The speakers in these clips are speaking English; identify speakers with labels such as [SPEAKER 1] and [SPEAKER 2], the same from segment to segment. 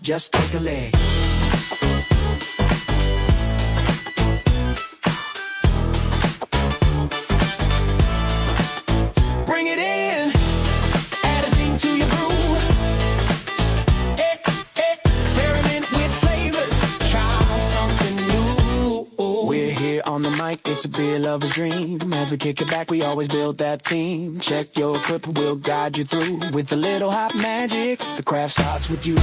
[SPEAKER 1] Just take a leg. Bring it in. Add a zing to your brew. Experiment with flavors. Try something new. We're here on the mic. It's a beer lover's dream. As we kick it back, we always build that team. Check your equipment, we'll guide you through. With a little hot magic, the craft starts with you.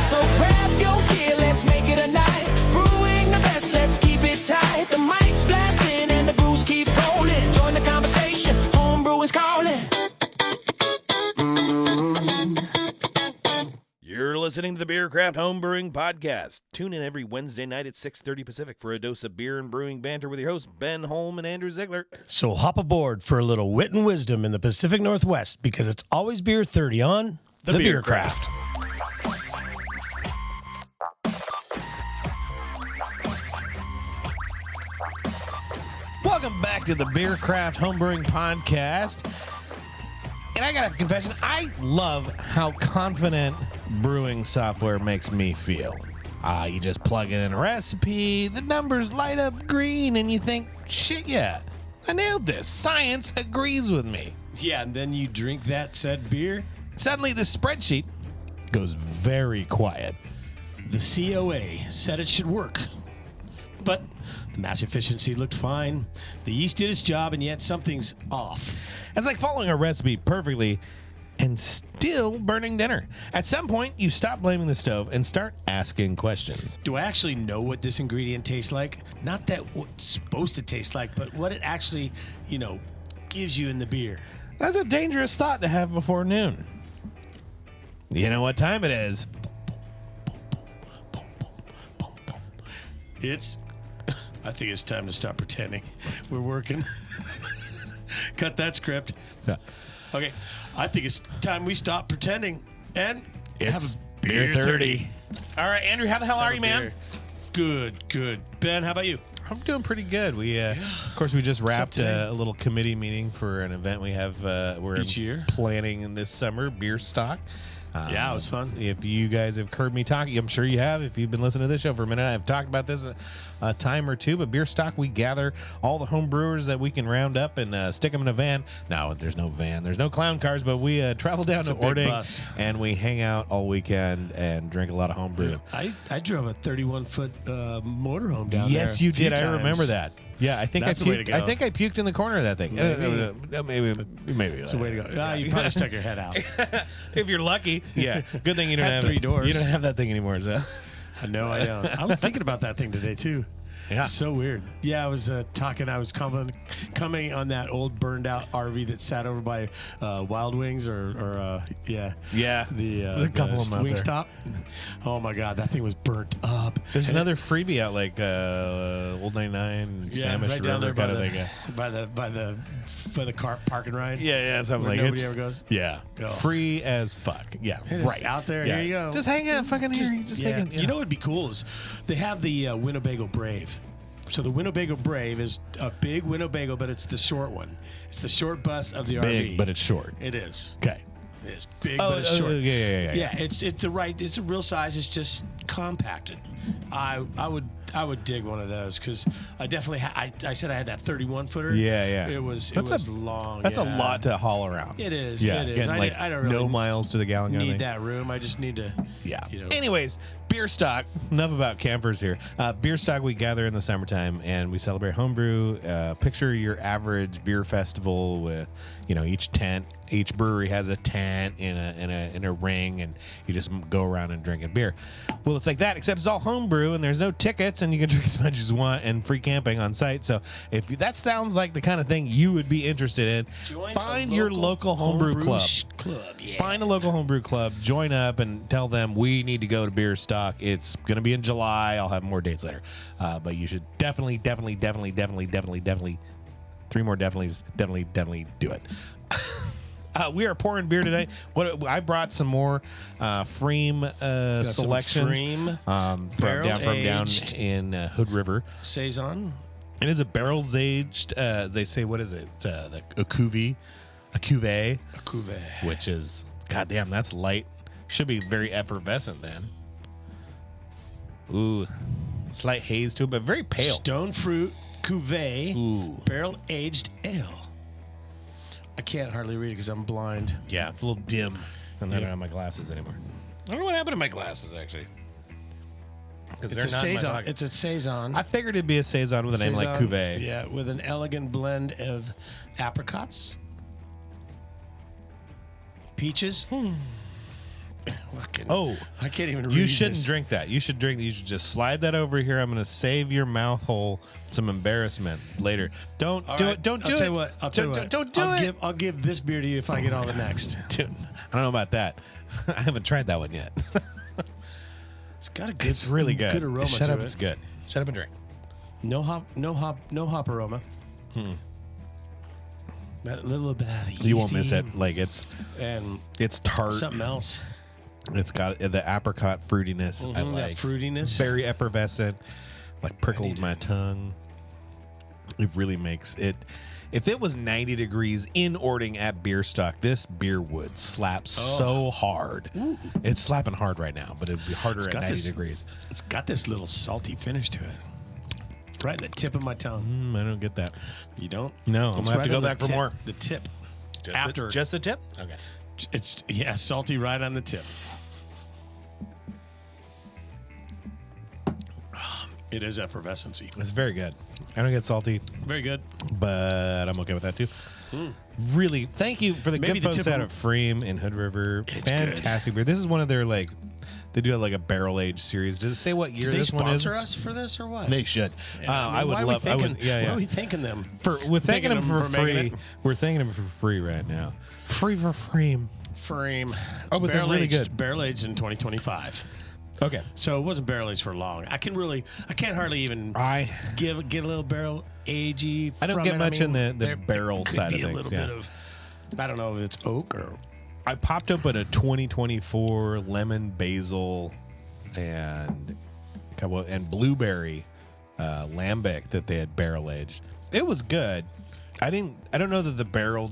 [SPEAKER 1] So grab your gear, let's make it a night. Brewing the best, let's keep it tight. The mic's blasting and the brews keep rolling. Join the conversation, homebrewing's calling.
[SPEAKER 2] You're listening to the Beercraft Homebrewing Podcast. Tune in every Wednesday night at 6:30 Pacific for a dose of beer and brewing banter with your hosts, Ben Holm and Andrew Ziegler.
[SPEAKER 3] So hop aboard for a little wit and wisdom in the Pacific Northwest, because it's always beer 30 on the Beercraft.
[SPEAKER 4] Welcome back to the Beercraft Homebrewing Podcast. And I got a confession. I love how confident brewing software makes me feel. You just plug in a recipe, the numbers light up green, and you think, shit, yeah, I nailed this. Science agrees with me.
[SPEAKER 3] Yeah, and then you drink that said beer.
[SPEAKER 4] Suddenly, the spreadsheet goes very quiet.
[SPEAKER 3] The COA said it should work, but the mass efficiency looked fine. The yeast did its job, and yet something's off.
[SPEAKER 4] It's like following a recipe perfectly and still burning dinner. At some point, you stop blaming the stove and start asking questions.
[SPEAKER 3] Do I actually know what this ingredient tastes like? Not that what it's supposed to taste like, but what it actually, gives you in the beer.
[SPEAKER 4] That's a dangerous thought to have before noon. You know what time it is?
[SPEAKER 3] I think it's time to stop pretending. We're working. Cut that script.
[SPEAKER 4] Yeah.
[SPEAKER 3] Okay. I think it's time we stop pretending and
[SPEAKER 4] It's
[SPEAKER 3] have a
[SPEAKER 4] beer 30. All right, Andrew, how the hell are you, man?
[SPEAKER 3] Good. Ben, how about you?
[SPEAKER 4] I'm doing pretty good. We, of course, we just wrapped a little committee meeting for an event we have. We're
[SPEAKER 3] Each year.
[SPEAKER 4] planning in this summer, Beer Stock.
[SPEAKER 3] Yeah, it was fun.
[SPEAKER 4] If you guys have heard me talking, I'm sure you have. If you've been listening to this show for a minute, I've talked about this a time or two. But Beer Stock, we gather all the home brewers that we can round up and stick them in a van. No, there's no van. There's no clown cars. But we travel down to Ording and we hang out all weekend and drink a lot of home brew.
[SPEAKER 3] I drove a 31-foot motorhome down there.
[SPEAKER 4] Yes, you did.
[SPEAKER 3] Times.
[SPEAKER 4] I remember that. Yeah, I think
[SPEAKER 3] That's the way to go.
[SPEAKER 4] I think I puked in the corner of that thing. Maybe.
[SPEAKER 3] That's the way to go. You probably stuck your head out.
[SPEAKER 4] If you're lucky. Yeah. Good thing you don't have
[SPEAKER 3] 3 doors.
[SPEAKER 4] You don't have that thing anymore, so.
[SPEAKER 3] No, I don't. I was thinking about that thing today too.
[SPEAKER 4] Yeah.
[SPEAKER 3] So weird. Yeah, I was talking. I was coming on that old burned out RV that sat over by Wild Wings or
[SPEAKER 4] Yeah.
[SPEAKER 3] The
[SPEAKER 4] a couple of them out there.
[SPEAKER 3] Wingstop. Oh my God, that thing was burnt up.
[SPEAKER 4] There's another freebie out like Old 99, Samish
[SPEAKER 3] right down
[SPEAKER 4] River
[SPEAKER 3] there
[SPEAKER 4] kind of thing.
[SPEAKER 3] by the car park and ride.
[SPEAKER 4] Yeah, something
[SPEAKER 3] where
[SPEAKER 4] like
[SPEAKER 3] nobody
[SPEAKER 4] it's
[SPEAKER 3] ever goes.
[SPEAKER 4] Yeah,
[SPEAKER 3] Oh.
[SPEAKER 4] Free as fuck. Yeah,
[SPEAKER 3] It is
[SPEAKER 4] right
[SPEAKER 3] out there.
[SPEAKER 4] Yeah.
[SPEAKER 3] Here you go.
[SPEAKER 4] Just hang out, fucking here. Just
[SPEAKER 3] yeah.
[SPEAKER 4] hang out.
[SPEAKER 3] You know what would be cool is they have the Winnebago Brave. So the Winnebago Brave is a big Winnebago, but it's the short one. It's the short bus of the RV.
[SPEAKER 4] Big, but it's short.
[SPEAKER 3] It is.
[SPEAKER 4] Okay.
[SPEAKER 3] It is big, but it's short.
[SPEAKER 4] Yeah.
[SPEAKER 3] Yeah, it's a real size. It's just compacted. I would dig one of those because I definitely I said I had that 31 footer.
[SPEAKER 4] Yeah.
[SPEAKER 3] It was long.
[SPEAKER 4] That's
[SPEAKER 3] yeah.
[SPEAKER 4] a lot to haul around.
[SPEAKER 3] It is.
[SPEAKER 4] Yeah.
[SPEAKER 3] It is.
[SPEAKER 4] Again,
[SPEAKER 3] I don't really
[SPEAKER 4] no miles to the gallon. Kind of
[SPEAKER 3] need
[SPEAKER 4] thing.
[SPEAKER 3] that room. I just need to.
[SPEAKER 4] Yeah.
[SPEAKER 3] You know.
[SPEAKER 4] Anyways, Beer Stock. Enough about campers here. Beer Stock, we gather in the summertime and we celebrate homebrew. Picture your average beer festival with, each brewery has a tent in a ring, and you just go around and drinking beer. Well, it's like that, except it's all homebrew, and there's no tickets, and you can drink as much as you want, and free camping on site. So if that sounds like the kind of thing you would be interested in, find your local homebrew club.
[SPEAKER 3] Yeah.
[SPEAKER 4] Find a local homebrew club, join up, and tell them we need to go to Beer Stock. It's going to be in July. I'll have more dates later. But you should definitely, 3 more definitely do it. We are pouring beer today. I brought some more Freem selections
[SPEAKER 3] Freem
[SPEAKER 4] from down in Hood River.
[SPEAKER 3] Saison.
[SPEAKER 4] And is it barrels aged? They say, what is it? It's a cuvee. A cuvee.
[SPEAKER 3] A cuvee.
[SPEAKER 4] Which is, goddamn, that's light. Should be very effervescent then. Ooh. Slight haze to it, but very pale.
[SPEAKER 3] Stone fruit cuvee.
[SPEAKER 4] Ooh.
[SPEAKER 3] Barrel aged ale. I can't hardly read it because I'm blind.
[SPEAKER 4] Yeah, it's a little dim. And I don't have my glasses anymore. I don't know what happened to my glasses, actually. Because they're not in my pocket.
[SPEAKER 3] It's a saison.
[SPEAKER 4] I figured it'd be a saison with a name like cuvee.
[SPEAKER 3] Yeah, with an elegant blend of apricots, peaches. I can't even read
[SPEAKER 4] You shouldn't
[SPEAKER 3] this.
[SPEAKER 4] drink that. You should just slide that over here. I'm going to save your mouth hole some embarrassment later. Don't do it. Don't do it.
[SPEAKER 3] I'll tell you what.
[SPEAKER 4] Don't do it.
[SPEAKER 3] I'll give this beer to you if I get on the next.
[SPEAKER 4] Dude, I don't know about that. I haven't tried that one yet.
[SPEAKER 3] It's got a good.
[SPEAKER 4] It's really good.
[SPEAKER 3] Good aroma.
[SPEAKER 4] Shut
[SPEAKER 3] to
[SPEAKER 4] up.
[SPEAKER 3] it.
[SPEAKER 4] It's good. Shut up and drink.
[SPEAKER 3] No hop aroma. But a little bit of the
[SPEAKER 4] You won't miss
[SPEAKER 3] yeasty
[SPEAKER 4] it. Like it's tart.
[SPEAKER 3] Something else.
[SPEAKER 4] It's got the apricot fruitiness. I like
[SPEAKER 3] that fruitiness.
[SPEAKER 4] Very effervescent. Like prickles my tongue. It really makes it. If it was 90 degrees in Orting at Beer Stock, this beer would slap so hard. Ooh. It's slapping hard right now, but it'd be harder at 90 degrees.
[SPEAKER 3] It's got this little salty finish to it. Right in the tip of my tongue.
[SPEAKER 4] I don't get that.
[SPEAKER 3] You don't?
[SPEAKER 4] No, I'm going to have to go back for more.
[SPEAKER 3] The tip.
[SPEAKER 4] Just the tip? Okay.
[SPEAKER 3] It's salty right on the tip. It is effervescency.
[SPEAKER 4] It's very good. I don't get salty.
[SPEAKER 3] Very good.
[SPEAKER 4] But I'm okay with that too. Really, thank you for the good folks out of Freem in Hood River.
[SPEAKER 3] It's
[SPEAKER 4] fantastic beer. This is one of their they do like a barrel age series. Does it say what year this one is?
[SPEAKER 3] Did they sponsor us for this or what?
[SPEAKER 4] They should. I would love.
[SPEAKER 3] Why are we thanking them?
[SPEAKER 4] We're thanking them for free. We're thanking them for free right now. Free for Freem. Oh, but they're really good.
[SPEAKER 3] Barrel aged in 2025.
[SPEAKER 4] Okay.
[SPEAKER 3] So it wasn't barrel aged for long. I can't hardly even get a little barrel agey.
[SPEAKER 4] I don't get much in the barrel side of things.
[SPEAKER 3] A little bit of, I don't know if it's oak or.
[SPEAKER 4] I popped open a 2024 lemon basil and blueberry lambic that they had barrel aged. It was good. I don't know that the barrel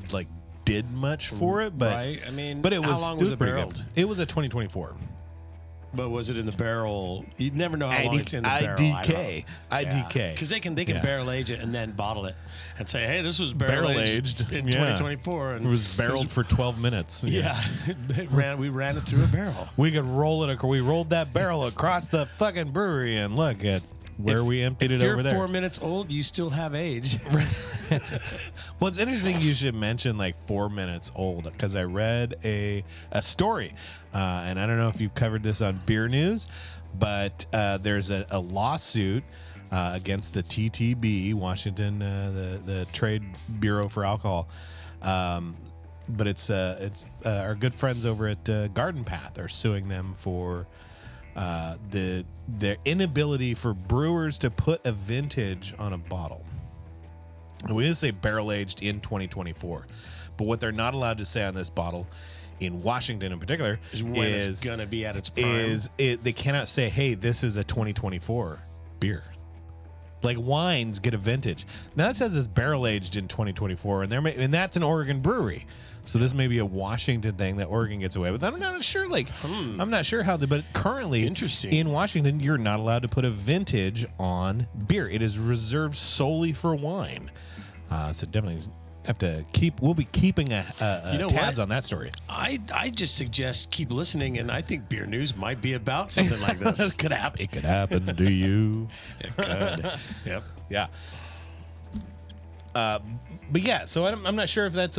[SPEAKER 4] did much for it, but
[SPEAKER 3] right. I mean,
[SPEAKER 4] but it was.
[SPEAKER 3] How long was it
[SPEAKER 4] pretty
[SPEAKER 3] barreled?
[SPEAKER 4] Good. It was a 2024.
[SPEAKER 3] But was it in the barrel? You'd never know how long it's in the barrel.
[SPEAKER 4] IDK.
[SPEAKER 3] Because they can barrel age it and then bottle it and say, hey, this was barrel aged in 2024. And
[SPEAKER 4] it was barreled for 12 minutes.
[SPEAKER 3] Yeah. We ran it through a barrel.
[SPEAKER 4] We could we rolled that barrel across the fucking brewery and look at where we emptied it over there.
[SPEAKER 3] If you're 4 minutes old, you still have age.
[SPEAKER 4] Well, it's interesting you should mention 4 minutes old because I read a story, and I don't know if you covered this on Beer News, but there's a lawsuit against the TTB, Washington, the Trade Bureau for Alcohol. But it's our good friends over at Garden Path are suing them for their inability for brewers to put a vintage on a bottle. And we didn't say barrel aged in 2024, but what they're not allowed to say on this bottle, in Washington in particular,
[SPEAKER 3] is when it's going to be at its prime.
[SPEAKER 4] They cannot say, hey, this is a 2024 beer. Like wines get a vintage. Now that says it's barrel aged in 2024, and that's an Oregon brewery. So this may be a Washington thing that Oregon gets away with. I'm not sure. I'm not sure how. But currently, in Washington, you're not allowed to put a vintage on beer. It is reserved solely for wine. So definitely have to keep. We'll be keeping tabs on that story.
[SPEAKER 3] I just suggest keep listening, and I think Beer News might be about something like this.
[SPEAKER 4] It could happen. It could happen to you.
[SPEAKER 3] It could. Yep.
[SPEAKER 4] Yeah. But yeah, so I'm not sure if that's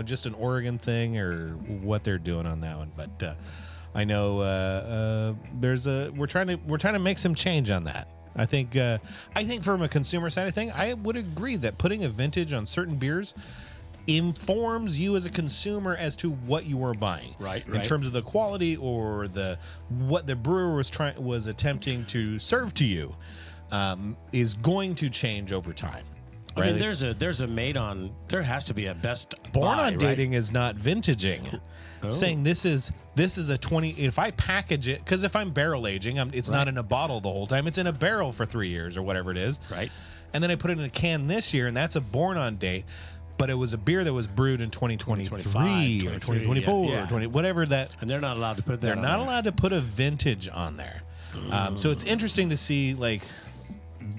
[SPEAKER 4] just an Oregon thing or what they're doing on that one. But I know we're trying to make some change on that. I think from a consumer side of thing, I would agree that putting a vintage on certain beers informs you as a consumer as to what you are buying,
[SPEAKER 3] right?
[SPEAKER 4] In terms of the quality or what the brewer was attempting to serve to you, is going to change over time.
[SPEAKER 3] I mean, there's a made on. There has to be a best
[SPEAKER 4] born
[SPEAKER 3] buy,
[SPEAKER 4] on dating is not vintaging. Saying this is a 20. If I package it, because if I'm barrel aging, it's not in a bottle the whole time. It's in a barrel for 3 years or whatever it is.
[SPEAKER 3] Right.
[SPEAKER 4] And then I put it in a can this year, and that's a born on date. But it was a beer that was brewed in 2023 or 2024 or 20, whatever that.
[SPEAKER 3] And they're not allowed to put that.
[SPEAKER 4] They're not allowed to put a vintage on there. So it's interesting to see, like,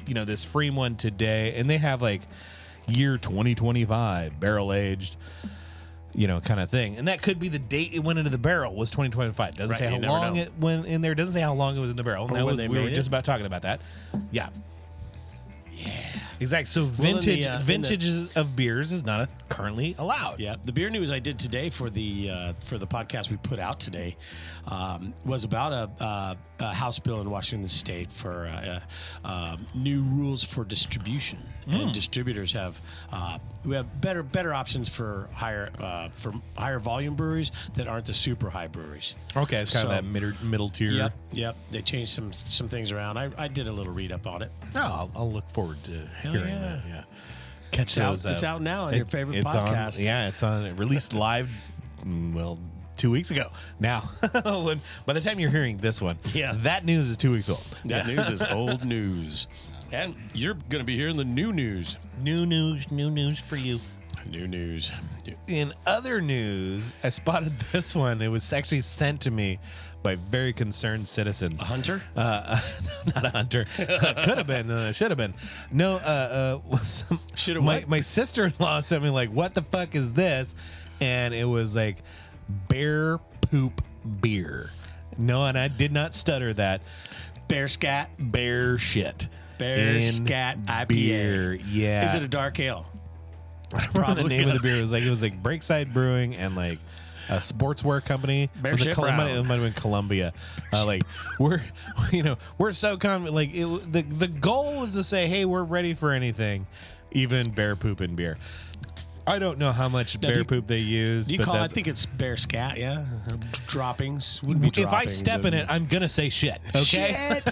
[SPEAKER 4] you know, this Freem one today, and they have like year 2025 barrel aged, you know, kind of thing. And that could be the date it went into the barrel was 2025. Doesn't say how long it went in there. Doesn't say how long it was in the barrel. And that was, we were just about talking about that. Yeah. Yeah. Exactly. So vintages of beers is not currently allowed.
[SPEAKER 3] Yeah. The beer news I did today for the podcast we put out today was about a House bill in Washington State for new rules for distribution. And distributors have we have better options for higher volume breweries that aren't the super high breweries.
[SPEAKER 4] Okay, it's kind of that middle tier.
[SPEAKER 3] Yep. They changed some things around. I did a little read up on it.
[SPEAKER 4] Oh, I'll look forward to hearing that. Yeah, catch those.
[SPEAKER 3] It's out now on your favorite podcast.
[SPEAKER 4] It's on. It released live. 2 weeks ago. Now, by the time you're hearing this one, that news is 2 weeks old.
[SPEAKER 3] That news is old news. And you're going to be hearing the new news.
[SPEAKER 4] New news for you.
[SPEAKER 3] New news.
[SPEAKER 4] In other news, I spotted this one. It was actually sent to me by very concerned citizens.
[SPEAKER 3] A hunter?
[SPEAKER 4] Not a hunter. Could have been. Should have been. No.
[SPEAKER 3] Should have.
[SPEAKER 4] My sister-in-law sent me like, "What the fuck is this?" And it was like bear poop beer. No, and I did not stutter that.
[SPEAKER 3] Bear scat.
[SPEAKER 4] Bear shit.
[SPEAKER 3] Bear scat IPA.
[SPEAKER 4] Beer. Yeah.
[SPEAKER 3] Is it a dark ale?
[SPEAKER 4] I don't remember the name of the beer. It was like Breakside Brewing and like a sportswear company.
[SPEAKER 3] Bear
[SPEAKER 4] it
[SPEAKER 3] shit brown.
[SPEAKER 4] It might have been Columbia. Like we're so confident. Like the goal was to say, hey, we're ready for anything, even bear poop and beer. I don't know how much bear poop they use.
[SPEAKER 3] I think it's bear scat, yeah. Droppings.
[SPEAKER 4] If I step in it, I'm gonna say shit. Okay. Shit.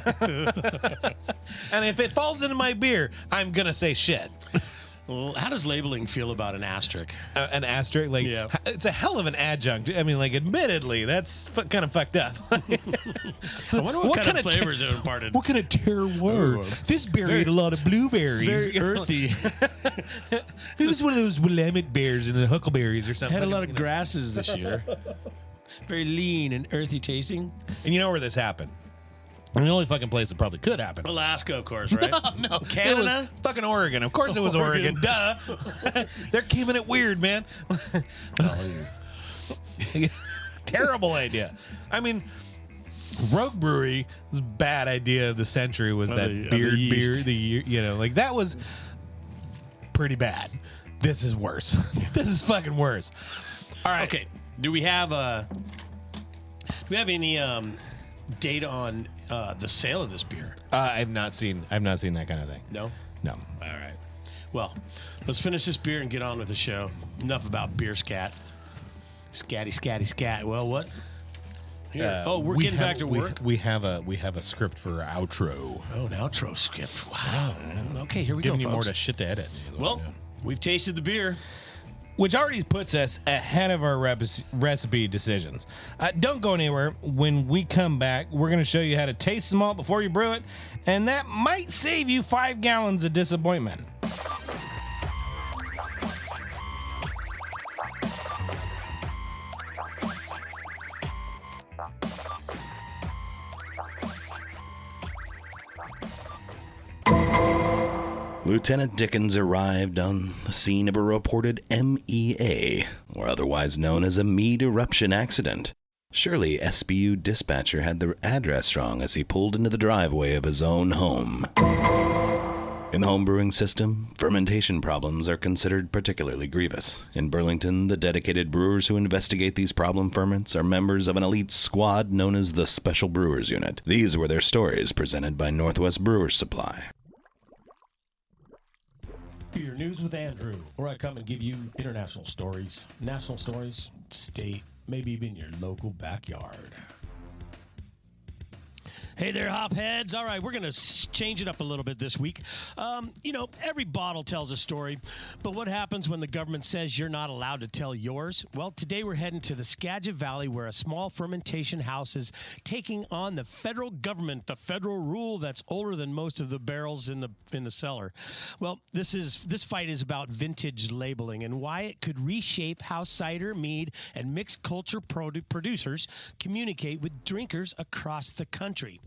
[SPEAKER 4] And if it falls into my beer, I'm gonna say shit.
[SPEAKER 3] Well, how does labeling feel about an asterisk?
[SPEAKER 4] An asterisk, like it's a hell of an adjunct. I mean, like, admittedly, that's kind of fucked up.
[SPEAKER 3] I wonder what kind of flavors are imparted.
[SPEAKER 4] What kind of terroir? This beer ate a lot of blueberries.
[SPEAKER 3] Very earthy.
[SPEAKER 4] It was one of those Willamette bears and the huckleberries or something.
[SPEAKER 3] Had a lot of grasses this year. Very lean and earthy tasting.
[SPEAKER 4] And you know where this happened? And the only fucking place it probably could happen.
[SPEAKER 3] Alaska, of course, right?
[SPEAKER 4] No.
[SPEAKER 3] Canada?
[SPEAKER 4] It was fucking Oregon. Of course it was Oregon. Duh. They're keeping it weird, man. Terrible idea. I mean, Rogue Brewery's bad idea of the century was that beer, like that was pretty bad. This is worse. This is fucking worse. All right.
[SPEAKER 3] Okay. Do we have any data on the sale of this beer?
[SPEAKER 4] I've not seen that kind of thing.
[SPEAKER 3] No?
[SPEAKER 4] No.
[SPEAKER 3] All right. Well, let's finish this beer and get on with the show. Enough about beer scat. Scatty, scat. Well, what? We're getting back to work.
[SPEAKER 4] We have a script for our outro.
[SPEAKER 3] Oh, an outro script. Wow. Okay, here we go,
[SPEAKER 4] Giving you
[SPEAKER 3] folks.
[SPEAKER 4] more shit to edit.
[SPEAKER 3] Well, we've tasted the beer.
[SPEAKER 4] Which already puts us ahead of our recipe decisions. Don't go anywhere. When we come back, we're going to show you how to taste the malt before you brew it, and that might save you 5 gallons of disappointment.
[SPEAKER 2] Lieutenant Dickens arrived on the scene of a reported MEA, or otherwise known as a meat eruption accident. Surely SBU dispatcher had the address wrong as he pulled into the driveway of his own home. In the homebrewing system, fermentation problems are considered particularly grievous. In Burlington, the dedicated brewers who investigate these problem ferments are members of an elite squad known as the Special Brewers Unit. These were their stories presented by Northwest Brewers Supply.
[SPEAKER 3] Beer News with Andrew, where I come and give you international stories, national stories, state, maybe even your local backyard. Hey there, hopheads. All right, we're going to change it up a little bit this week. Every bottle tells a story, but what happens when the government says you're not allowed to tell yours? Well, today we're heading to the Skagit Valley, where a small fermentation house is taking on the federal government, the federal rule that's older than most of the barrels in the cellar. Well, this fight is about vintage labeling and why it could reshape how cider, mead, and mixed culture producers communicate with drinkers across the country.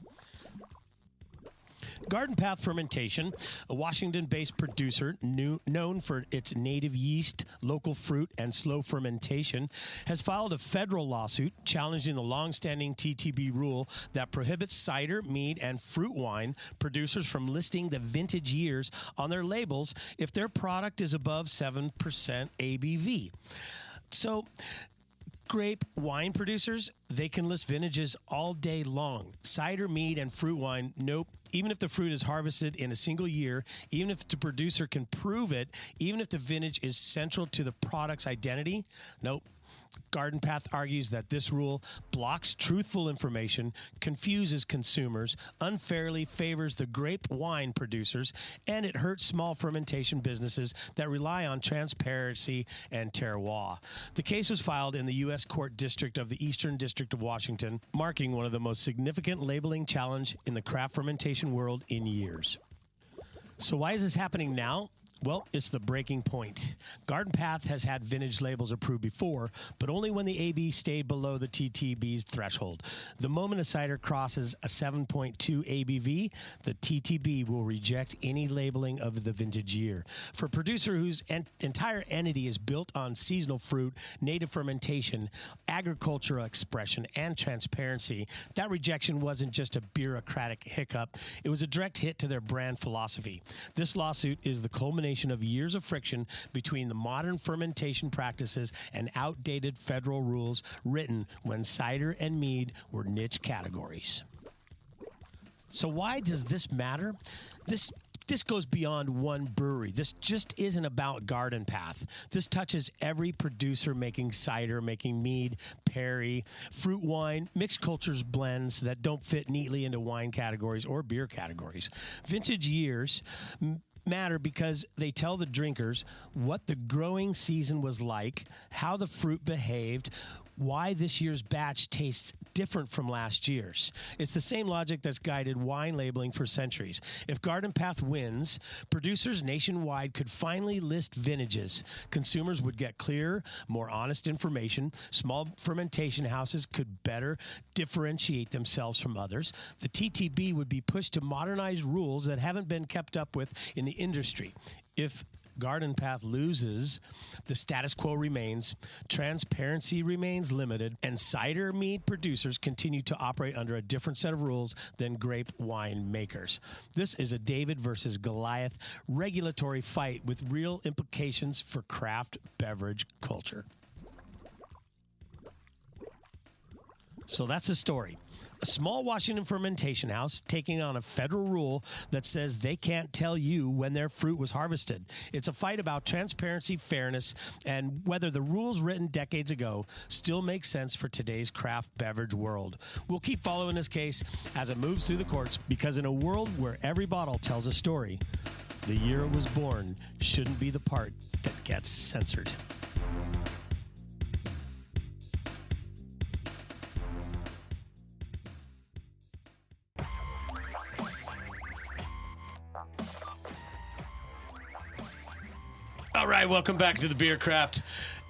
[SPEAKER 3] Garden Path Fermentation, a Washington-based producer known for its native yeast, local fruit, and slow fermentation, has filed a federal lawsuit challenging the long-standing TTB rule that prohibits cider, mead, and fruit wine producers from listing the vintage years on their labels if their product is above 7% ABV. So, grape wine producers, they can list vintages all day long. Cider, mead, and fruit wine, nope. Even if the fruit is harvested in a single year, even if the producer can prove it, even if the vintage is central to the product's identity, nope. Garden Path argues that this rule blocks truthful information, confuses consumers, unfairly favors the grape wine producers, and it hurts small fermentation businesses that rely on transparency and terroir. The case was filed in the U.S. Court District of the Eastern District of Washington, marking one of the most significant labeling challenge in the craft fermentation world in years. So why is this happening now? Well, it's the breaking point. Garden Path has had vintage labels approved before, but only when the AB stayed below the TTB's threshold. The moment a cider crosses a 7.2 ABV, the TTB will reject any labeling of the vintage year. For a producer whose entire entity is built on seasonal fruit, native fermentation, agricultural expression, and transparency, that rejection wasn't just a bureaucratic hiccup. It was a direct hit to their brand philosophy. This lawsuit is the culmination of years of friction between the modern fermentation practices and outdated federal rules written when cider and mead were niche categories. So why does this matter? This goes beyond one brewery. This just isn't about Garden Path. This touches every producer making cider, making mead, perry, fruit wine, mixed cultures blends that don't fit neatly into wine categories or beer categories. Vintage years matter because they tell the drinkers what the growing season was like, how the fruit behaved, why this year's batch tastes different from last year's. It's the same logic that's guided wine labeling for centuries. If Garden Path wins, producers nationwide could finally list vintages. Consumers would get clearer, more honest information. Small fermentation houses could better differentiate themselves from others. The TTB would be pushed to modernize rules that haven't been kept up with in the industry. If Garden Path loses, the status quo remains, transparency remains limited, and cider mead producers continue to operate under a different set of rules than grape wine makers. This is a David versus Goliath regulatory fight with real implications for craft beverage culture. So that's the story. A small Washington fermentation house taking on a federal rule that says they can't tell you when their fruit was harvested. It's a fight about transparency, fairness, and whether the rules written decades ago still make sense for today's craft beverage world. We'll keep following this case as it moves through the courts, because in a world where every bottle tells a story, the year it was born shouldn't be the part that gets censored. All right, welcome back to the Beer Craft.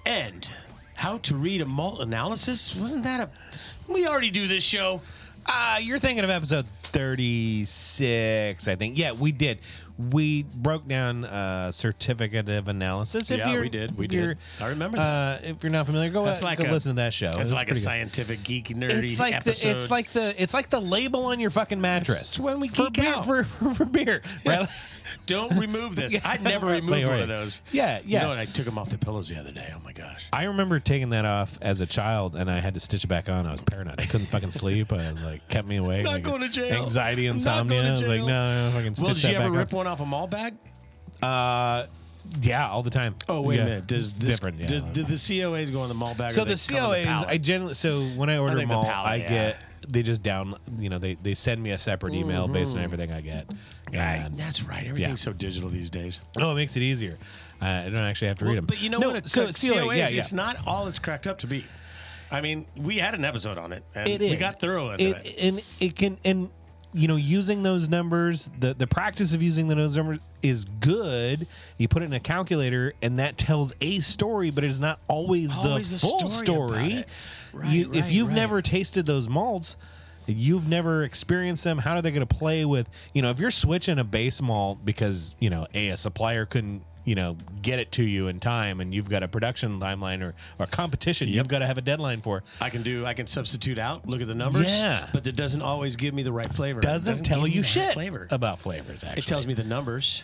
[SPEAKER 3] And how to read a malt analysis? Wasn't that a... We already do this show.
[SPEAKER 4] You're thinking of episode 36, I think. Yeah, we did. We broke down certificate of analysis.
[SPEAKER 3] We did. I remember that.
[SPEAKER 4] If you're not familiar, go listen to that show.
[SPEAKER 3] It's like a scientific, geek, nerdy episode.
[SPEAKER 4] It's like the label on your fucking mattress.
[SPEAKER 3] It's when we geek out.
[SPEAKER 4] For beer. Right?
[SPEAKER 3] Don't remove this. I never removed one of those.
[SPEAKER 4] Yeah.
[SPEAKER 3] You know what? I took them off the pillows the other day. Oh, my gosh.
[SPEAKER 4] I remember taking that off as a child, and I had to stitch it back on. I was paranoid. I couldn't fucking sleep. It kept me awake.
[SPEAKER 3] Not going to jail.
[SPEAKER 4] Anxiety, insomnia. I was like, no, fucking stitch that back on.
[SPEAKER 3] Did you ever rip one off a malt bag?
[SPEAKER 4] Yeah, all the time.
[SPEAKER 3] Oh, wait a minute. Did the COAs go on the malt bag?
[SPEAKER 4] So the COAs, when I order malt, I get they just they send me a separate email based on everything I get.
[SPEAKER 3] Right. That's right. Everything's so digital these days.
[SPEAKER 4] Oh, it makes it easier. I don't actually have to read them.
[SPEAKER 3] But you know what? COA is, it's not all it's cracked up to be. I mean, we had an episode on it, and we got thorough into it.
[SPEAKER 4] And it can, and using those numbers, the practice of using those numbers is good. You put it in a calculator, and that tells a story, but it is not always the full story. If you've never tasted those malts, you've never experienced them, how are they going to play with, if you're switching a base malt because, a supplier couldn't, get it to you in time, and you've got a production timeline or competition you've got to have a deadline for.
[SPEAKER 3] I can substitute out, look at the numbers, but that doesn't always give me the right flavor.
[SPEAKER 4] Doesn't tell you shit about flavors, actually.
[SPEAKER 3] It tells me the numbers.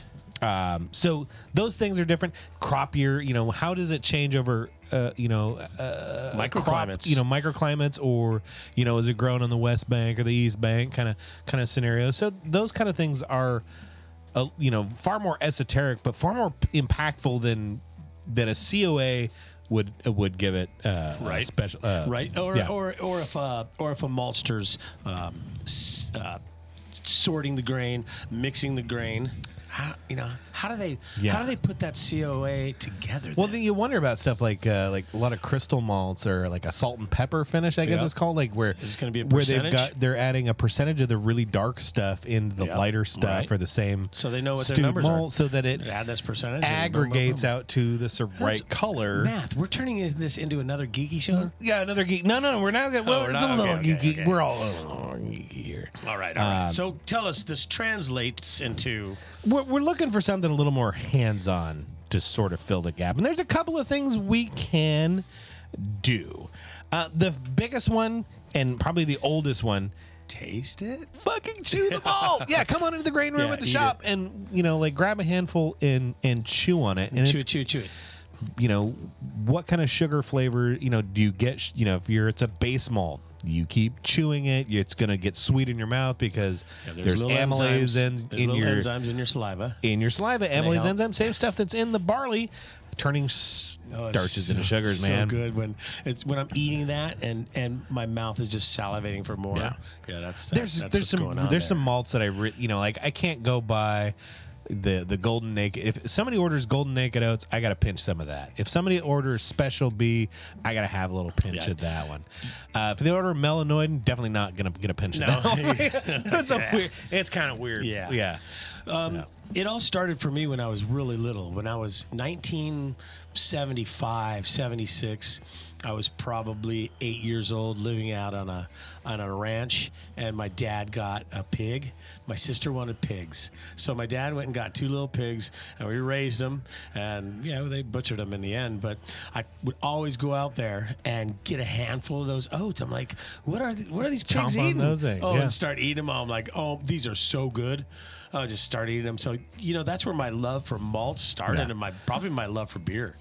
[SPEAKER 4] So those things are different. Crop year, how does it change over,
[SPEAKER 3] microclimates,
[SPEAKER 4] microclimates, or, is it grown on the West Bank or the East Bank kind of scenario? So those kind of things are, far more esoteric, but far more impactful than a COA would give it
[SPEAKER 3] right.
[SPEAKER 4] Special,
[SPEAKER 3] right. Or if a maltster's sorting the grain, mixing the grain. How do they put that COA together?
[SPEAKER 4] Well, then you wonder about stuff like a lot of crystal malts or like a salt and pepper finish, I guess it's called, like where
[SPEAKER 3] is going to be a percentage?
[SPEAKER 4] Where they're adding a percentage of the really dark stuff in the lighter stuff for the same.
[SPEAKER 3] So they know what
[SPEAKER 4] stewed
[SPEAKER 3] their numbers
[SPEAKER 4] malt,
[SPEAKER 3] are.
[SPEAKER 4] so that it
[SPEAKER 3] add this percentage
[SPEAKER 4] aggregates out to the right color.
[SPEAKER 3] Math. We're turning this into another geeky show.
[SPEAKER 4] Yeah, another geek. No, we're not. Well, it's a little geeky. Okay. We're all a little geeky here.
[SPEAKER 3] All right. So tell us, this translates into.
[SPEAKER 4] We're looking for something a little more hands-on to sort of fill the gap. And there's a couple of things we can do. The biggest one, and probably the oldest one,
[SPEAKER 3] taste it?
[SPEAKER 4] Fucking chew the malt. Yeah, come on into the grain room at the shop and, grab a handful and chew on it. And
[SPEAKER 3] chew it.
[SPEAKER 4] What kind of sugar flavor, do you get, if it's a base malt, you keep chewing it, it's going to get sweet in your mouth because there's amylase in your
[SPEAKER 3] enzymes in your saliva.
[SPEAKER 4] Amylase enzymes, same stuff that's in the barley, turning starches into sugars, man.
[SPEAKER 3] So good when I'm eating that and my mouth is just salivating for more. Yeah, that's
[SPEAKER 4] there's some malts that I can't go by the Golden Naked. If somebody orders Golden Naked Oats, I got to pinch some of that. If somebody orders Special B, I got to have a little pinch of that one. If they order Melanoid, definitely not going to get a pinch of that one. It's kind of weird. Yeah.
[SPEAKER 3] It all started for me when I was really little. When I was 1975, 76, I was probably 8 years old, living out on a ranch, and my dad got a pig. My sister wanted pigs, so my dad went and got 2 little pigs, and we raised them. And they butchered them in the end. But I would always go out there and get a handful of those oats. I'm like, what are these pigs eating?
[SPEAKER 4] Those eggs,
[SPEAKER 3] and start eating them. I'm like, these are so good. I'll just start eating them. So that's where my love for malts started, and probably my love for beer.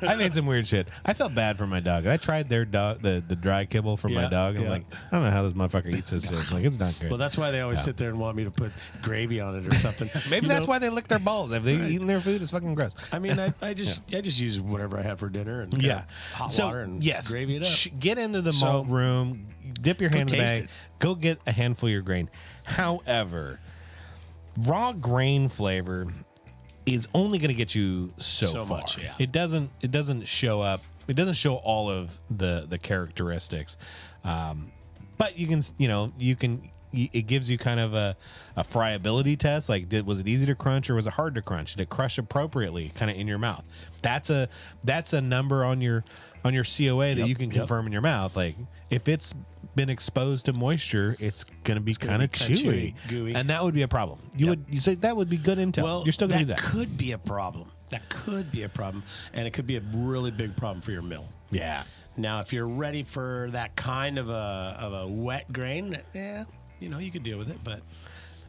[SPEAKER 4] I made some weird shit. I felt bad for my dog. I tried their dog, the dry kibble for my dog. I'm like, I don't know how this motherfucker eats this shit. Like, it's not good.
[SPEAKER 3] Well, that's why they always sit there and want me to put gravy on it or something.
[SPEAKER 4] Maybe that's why they lick their balls. If they've eaten their food, it's fucking gross.
[SPEAKER 3] I mean, I just use whatever I have for dinner and hot water and gravy it up.
[SPEAKER 4] Get into the malt room, dip your hand in the bag, go get a handful of your grain. However, raw grain flavor is only going to get you so far.
[SPEAKER 3] Much, yeah.
[SPEAKER 4] It doesn't show up. It doesn't show all of the characteristics. But you can it gives you kind of a friability test. Like, was it easy to crunch or was it hard to crunch? Did it crush appropriately kind of in your mouth? That's a number on your COA that you can confirm in your mouth. Like, if it's been exposed to moisture, it's going to be kind of chewy,
[SPEAKER 3] gooey.
[SPEAKER 4] And that would be a problem. You say that would be good intel.
[SPEAKER 3] Well,
[SPEAKER 4] you're still going to do that.
[SPEAKER 3] Could be a problem. That could be a problem, and it could be a really big problem for your mill.
[SPEAKER 4] Yeah.
[SPEAKER 3] Now, if you're ready for that kind of a wet grain, you could deal with it. But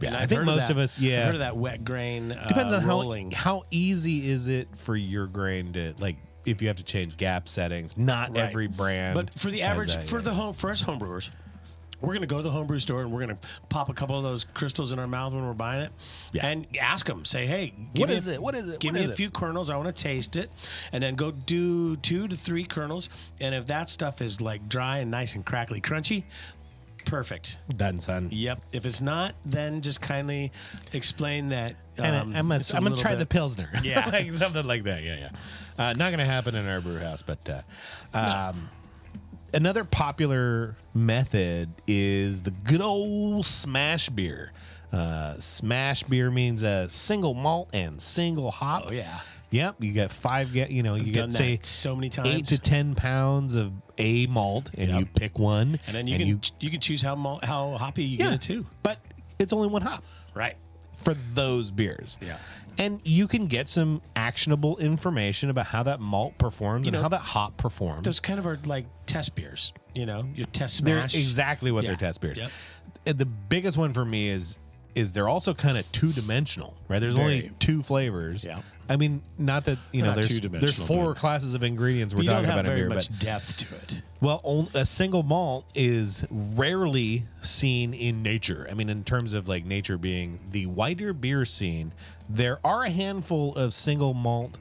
[SPEAKER 4] I think most of us,
[SPEAKER 3] I've heard of that wet grain.
[SPEAKER 4] Depends on
[SPEAKER 3] rolling.
[SPEAKER 4] how easy is it for your grain to, like, if you have to change gap settings. Not every brand,
[SPEAKER 3] but for the average, for us homebrewers, we're going to go to the homebrew store and we're going to pop a couple of those crystals in our mouth when we're buying it, and ask them, say, hey,
[SPEAKER 4] what is it?
[SPEAKER 3] Give me a few kernels. I want to taste it, and then go do 2 to 3 kernels. And if that stuff is like dry and nice and crackly, crunchy, perfect.
[SPEAKER 4] Done, son.
[SPEAKER 3] Yep. If it's not, then just kindly explain that.
[SPEAKER 4] And I'm gonna try the Pilsner.
[SPEAKER 3] Yeah.
[SPEAKER 4] Like something like that. Yeah. Not gonna happen in our brew house, but another popular method is the good old smash beer. Smash beer means a single malt and single hop.
[SPEAKER 3] Oh yeah.
[SPEAKER 4] Yep, you got you get say
[SPEAKER 3] so many times,
[SPEAKER 4] 8 to 10 pounds of a malt, and you pick one,
[SPEAKER 3] and then you can choose how hoppy you get it too.
[SPEAKER 4] But it's only one hop,
[SPEAKER 3] right,
[SPEAKER 4] for those beers.
[SPEAKER 3] Yeah,
[SPEAKER 4] and you can get some actionable information about how that malt performs and how that hop performs.
[SPEAKER 3] Those kind of are like test beers. Your test
[SPEAKER 4] They're
[SPEAKER 3] smash.
[SPEAKER 4] exactly what they're test beers.
[SPEAKER 3] Yep.
[SPEAKER 4] And the biggest one for me is they're also kind of two-dimensional, right? There's only 2 flavors.
[SPEAKER 3] Yeah.
[SPEAKER 4] I mean, not that there's 4 classes of ingredients we're talking about in here,
[SPEAKER 3] much
[SPEAKER 4] but
[SPEAKER 3] depth to it.
[SPEAKER 4] Well, a single malt is rarely seen in nature. I mean, in terms of like nature being the wider beer scene, there are a handful of single malt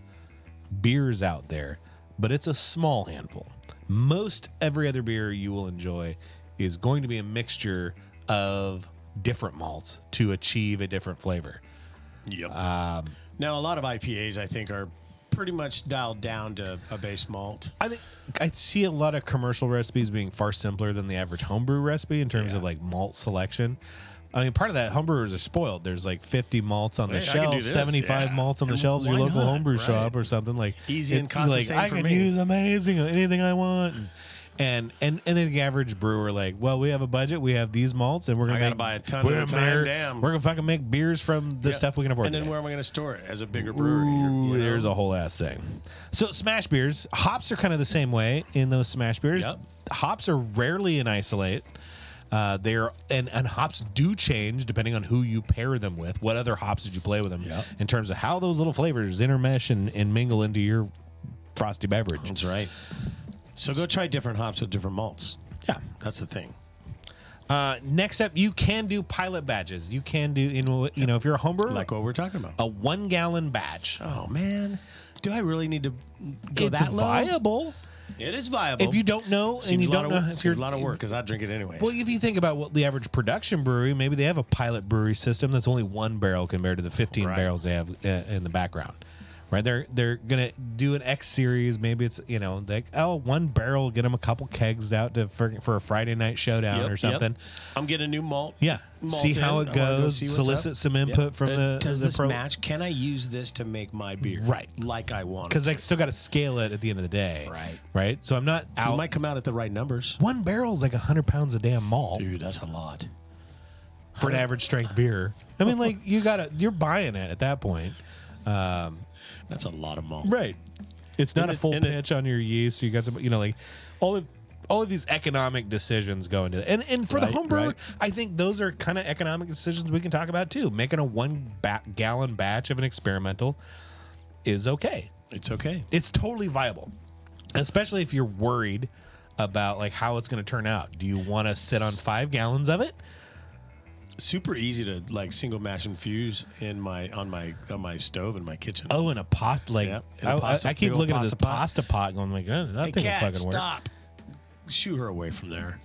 [SPEAKER 4] beers out there, but it's a small handful. Most every other beer you will enjoy is going to be a mixture of different malts to achieve a different flavor.
[SPEAKER 3] Yep. Now, a lot of IPAs, I think, are pretty much dialed down to a base malt.
[SPEAKER 4] I think I see a lot of commercial recipes being far simpler than the average homebrew recipe in terms of like malt selection. I mean, part of that, homebrewers are spoiled. There's like 50 malts on the shelves, 75 malts on the shelves of your local homebrew shop or something like.
[SPEAKER 3] Easy and cost the same
[SPEAKER 4] I
[SPEAKER 3] for
[SPEAKER 4] can
[SPEAKER 3] me.
[SPEAKER 4] use amazing anything I want. And then the average brewer like, well, we have a budget, we have these malts, and we're gonna
[SPEAKER 3] buy a ton at a time. Damn,
[SPEAKER 4] we're gonna fucking make beers from the stuff we can afford.
[SPEAKER 3] And then where am I gonna store it as a bigger brewery?
[SPEAKER 4] Ooh, there's a whole ass thing. So smash beers, hops are kind of the same way in those smash beers.
[SPEAKER 3] Yep.
[SPEAKER 4] Hops are rarely in isolate. They're and hops do change depending on who you pair them with. What other hops did you play with them in terms of how those little flavors intermesh and mingle into your frosty beverage?
[SPEAKER 3] That's right. So go try different hops with different malts.
[SPEAKER 4] Yeah,
[SPEAKER 3] that's the thing.
[SPEAKER 4] Next up, you can do pilot batches. You can do if you're a homebrewer,
[SPEAKER 3] like what we're talking about,
[SPEAKER 4] a 1-gallon batch.
[SPEAKER 3] Oh man, do I really need to go
[SPEAKER 4] it's
[SPEAKER 3] that low?
[SPEAKER 4] Viable.
[SPEAKER 3] It is viable.
[SPEAKER 4] If you don't know and you don't know,
[SPEAKER 3] it's a lot of work because I drink it anyways.
[SPEAKER 4] Well, if you think about what the average production brewery, maybe they have a pilot brewery system that's only 1 barrel compared to the 15 barrels they have in the background. Right, they're gonna do an X series. Maybe it's 1 barrel, get them a couple kegs out for a Friday night showdown or something.
[SPEAKER 3] I'm getting a new malt.
[SPEAKER 4] Yeah, see how it goes. Solicit some input from
[SPEAKER 3] does this match? Can I use this to make my beer like I want?
[SPEAKER 4] Because I still got to scale it at the end of the day. Right. So I'm not out.
[SPEAKER 3] It might come out at the right numbers.
[SPEAKER 4] 1 barrel's like 100 pounds of damn malt.
[SPEAKER 3] Dude, that's a lot
[SPEAKER 4] for an average strength beer. I mean, like you're buying it at that point.
[SPEAKER 3] That's a lot of malt.
[SPEAKER 4] Right. It's not a full pitch on your yeast. So you got some, like all of these economic decisions go into it. And for the home brewer, I think those are kind of economic decisions we can talk about too. Making a 1-gallon batch of an experimental is okay.
[SPEAKER 3] It's okay.
[SPEAKER 4] It's totally viable, especially if you're worried about like how it's going to turn out. Do you want to sit on 5 gallons of it?
[SPEAKER 3] Super easy to like single mash infuse on my stove in my kitchen.
[SPEAKER 4] Oh, in a pasta I keep looking at this pasta pot going, my God, that thing will fucking work.
[SPEAKER 3] Stop. Shoo her away from there.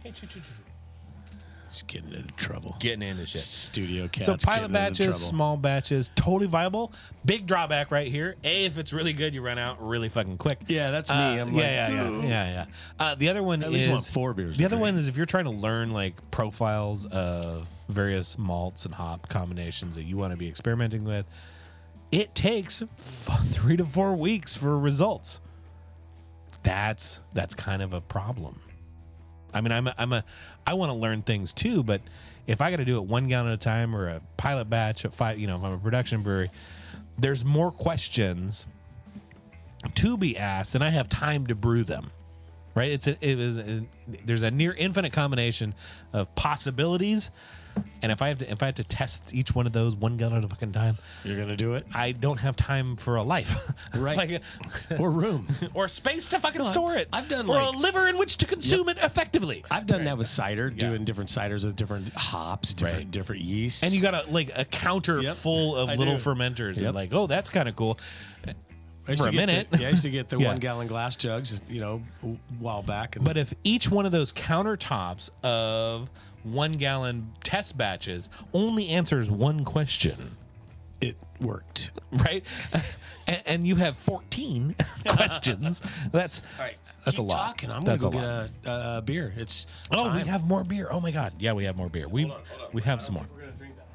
[SPEAKER 3] She's getting into trouble.
[SPEAKER 4] Getting into shit.
[SPEAKER 3] Studio cats.
[SPEAKER 4] So pilot batches, small batches, totally viable. Big drawback right here. If it's really good, you run out really fucking quick.
[SPEAKER 3] Yeah, that's me. I'm
[SPEAKER 4] yeah. The other one
[SPEAKER 3] at least want 4 beers.
[SPEAKER 4] The other one is if you're trying to learn like profiles of various malts and hop combinations that you want to be experimenting with, it takes 3 to 4 weeks for results. That's kind of a problem. I mean, I want to learn things too, but if I got to do it 1 gallon at a time or a pilot batch at 5, if I'm a production brewery, there's more questions to be asked, and I have time to brew them. Right? There's a near infinite combination of possibilities, and if I have to test each one of those 1 gallon at a fucking time,
[SPEAKER 3] you're gonna do it.
[SPEAKER 4] I don't have time for a life,
[SPEAKER 3] right? or room,
[SPEAKER 4] or space to fucking store it.
[SPEAKER 3] I've done
[SPEAKER 4] or a liver in which to consume it effectively.
[SPEAKER 3] I've done that with cider, doing different ciders with different hops, different yeasts,
[SPEAKER 4] and you got a counter full of little fermenters, and like, oh, that's kind of cool. For a minute.
[SPEAKER 3] I used to get the 1 gallon glass jugs, a while back.
[SPEAKER 4] But if each one of those countertops of 1-gallon test batches only answers one question.
[SPEAKER 3] It worked.
[SPEAKER 4] Right? And you have 14 questions. That's
[SPEAKER 3] All right.
[SPEAKER 4] That's
[SPEAKER 3] Keep
[SPEAKER 4] a lot.
[SPEAKER 3] talking. I'm going
[SPEAKER 4] That's
[SPEAKER 3] to go
[SPEAKER 4] a
[SPEAKER 3] get a beer. It's
[SPEAKER 4] Oh,
[SPEAKER 3] time.
[SPEAKER 4] we have more beer. Oh my God. Yeah, we have more beer. We have some more.
[SPEAKER 3] We're going to drink that.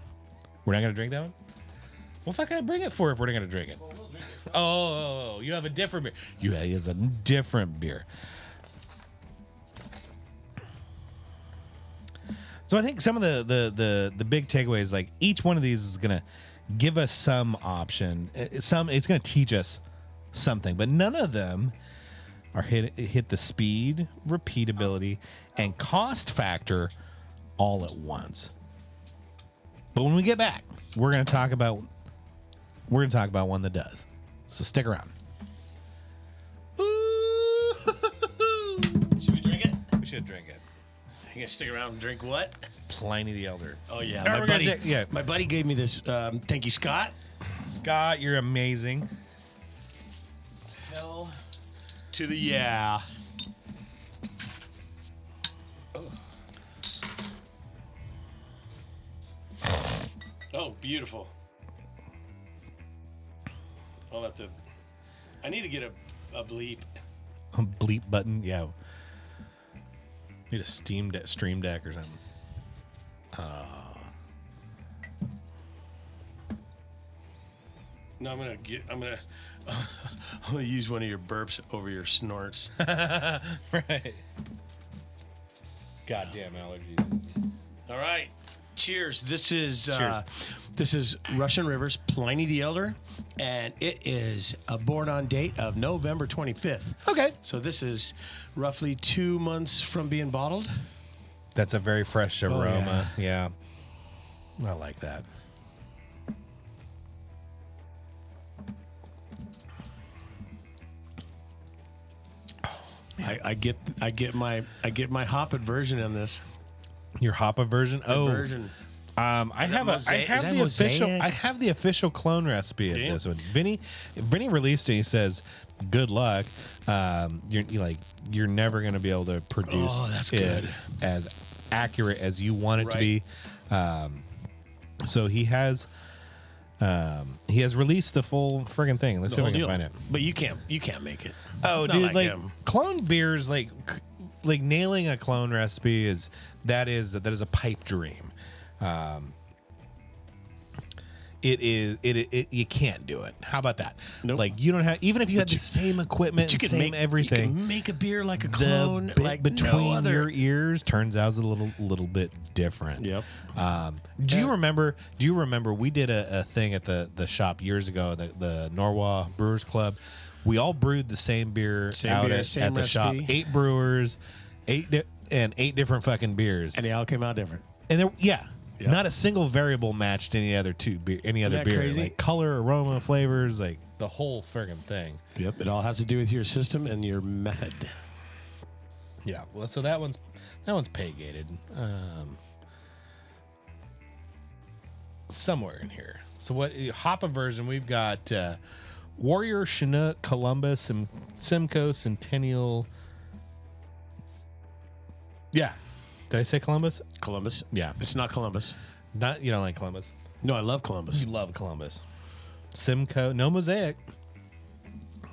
[SPEAKER 4] We're not going to drink that one? What the fuck can I bring it for if we're not going to drink it? Oh, you have a different beer. You have a different beer. So I think some of the big takeaways, like each one of these is going to give us some option. It's going to teach us something, but none of them are hit the speed, repeatability, and cost factor all at once. But when we get back, we're going to talk about one that does. So stick around. Ooh.
[SPEAKER 3] Should we drink it?
[SPEAKER 4] We should drink it.
[SPEAKER 3] You going to stick around and drink what?
[SPEAKER 4] Pliny the Elder.
[SPEAKER 3] Oh, yeah.
[SPEAKER 4] All right,
[SPEAKER 3] My buddy gave me this. Thank you, Scott.
[SPEAKER 4] Scott, you're amazing.
[SPEAKER 3] Hell to the yeah. Oh, beautiful. I'll have to. I need to get a bleep.
[SPEAKER 4] A bleep button, yeah. Need a stream deck or something.
[SPEAKER 3] No, I'm gonna use one of your burps over your snorts.
[SPEAKER 4] Right. Goddamn allergies.
[SPEAKER 3] All right. Cheers. This is
[SPEAKER 4] Cheers.
[SPEAKER 3] This is Russian River's Pliny the Elder, and it is a born on date of November 25th.
[SPEAKER 4] Okay.
[SPEAKER 3] So this is roughly 2 months from being bottled.
[SPEAKER 4] That's a very fresh aroma. Yeah. I like that.
[SPEAKER 3] I get my hopped version in this.
[SPEAKER 4] Your Hoppa version?
[SPEAKER 3] Version.
[SPEAKER 4] I have the official clone recipe of this one. Vinny released it. He says, "Good luck. You're never going to be able to produce
[SPEAKER 3] that's
[SPEAKER 4] it
[SPEAKER 3] good.
[SPEAKER 4] as accurate as you want it to be." So he has released the full friggin' thing. Let's see if I can find it.
[SPEAKER 3] But you can't make it.
[SPEAKER 4] Oh,
[SPEAKER 3] Not
[SPEAKER 4] dude, like
[SPEAKER 3] him.
[SPEAKER 4] clone beers, like nailing a clone recipe is a pipe dream. You can't do it. How about that?
[SPEAKER 3] Nope.
[SPEAKER 4] Like you don't have, even if you had the same equipment, same everything.
[SPEAKER 3] You can make a beer like a clone,
[SPEAKER 4] the bit
[SPEAKER 3] like
[SPEAKER 4] between
[SPEAKER 3] no other.
[SPEAKER 4] your ears turns out a little bit different.
[SPEAKER 3] Yep.
[SPEAKER 4] Do you remember we did a thing at the shop years ago, the Norwalk Brewers Club. We all brewed the same beer
[SPEAKER 3] Same
[SPEAKER 4] at
[SPEAKER 3] recipe.
[SPEAKER 4] the shop. 8 brewers, 8 different fucking beers.
[SPEAKER 3] And they all came out different.
[SPEAKER 4] And there,
[SPEAKER 3] Yep.
[SPEAKER 4] not a single variable matched any other
[SPEAKER 3] that
[SPEAKER 4] beer.
[SPEAKER 3] crazy?
[SPEAKER 4] Like color, aroma, flavors, like the whole friggin' thing.
[SPEAKER 3] Yep. It all has to do with your system and your method.
[SPEAKER 4] Yeah. Well, so that one's pay gated. Somewhere in here. So what Hoppa version? We've got Warrior, Chinook, Columbus, and Simcoe, Centennial. Yeah. Did I say Columbus?
[SPEAKER 3] Columbus.
[SPEAKER 4] Yeah.
[SPEAKER 3] It's not Columbus.
[SPEAKER 4] You don't like Columbus.
[SPEAKER 3] No, I love Columbus.
[SPEAKER 4] You love Columbus. Simcoe. No Mosaic.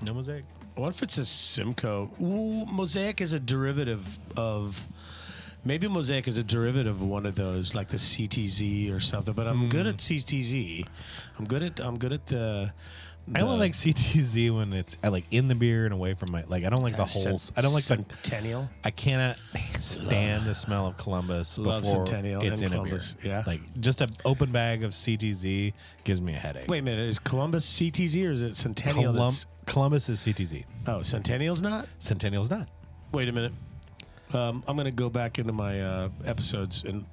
[SPEAKER 4] No Mosaic.
[SPEAKER 3] What if it's a Simcoe? Ooh, Mosaic is a derivative of. Maybe Mosaic is a derivative of one of those, like the CTZ or something. But I'm good at CTZ. I'm good at the.
[SPEAKER 4] I only like CTZ when it's like in the beer and away from my I don't like the whole. I don't like
[SPEAKER 3] Centennial.
[SPEAKER 4] I cannot stand the smell of Columbus
[SPEAKER 3] Love
[SPEAKER 4] before
[SPEAKER 3] Centennial
[SPEAKER 4] it's
[SPEAKER 3] and
[SPEAKER 4] in
[SPEAKER 3] Columbus,
[SPEAKER 4] a beer.
[SPEAKER 3] yeah.
[SPEAKER 4] Like just an open bag of CTZ gives me a headache.
[SPEAKER 3] Wait a minute, is Columbus CTZ or is it Centennial?
[SPEAKER 4] Columbus is CTZ.
[SPEAKER 3] Oh, Centennial's not?
[SPEAKER 4] Centennial's not.
[SPEAKER 3] Wait a minute. I'm going to go back into my episodes and.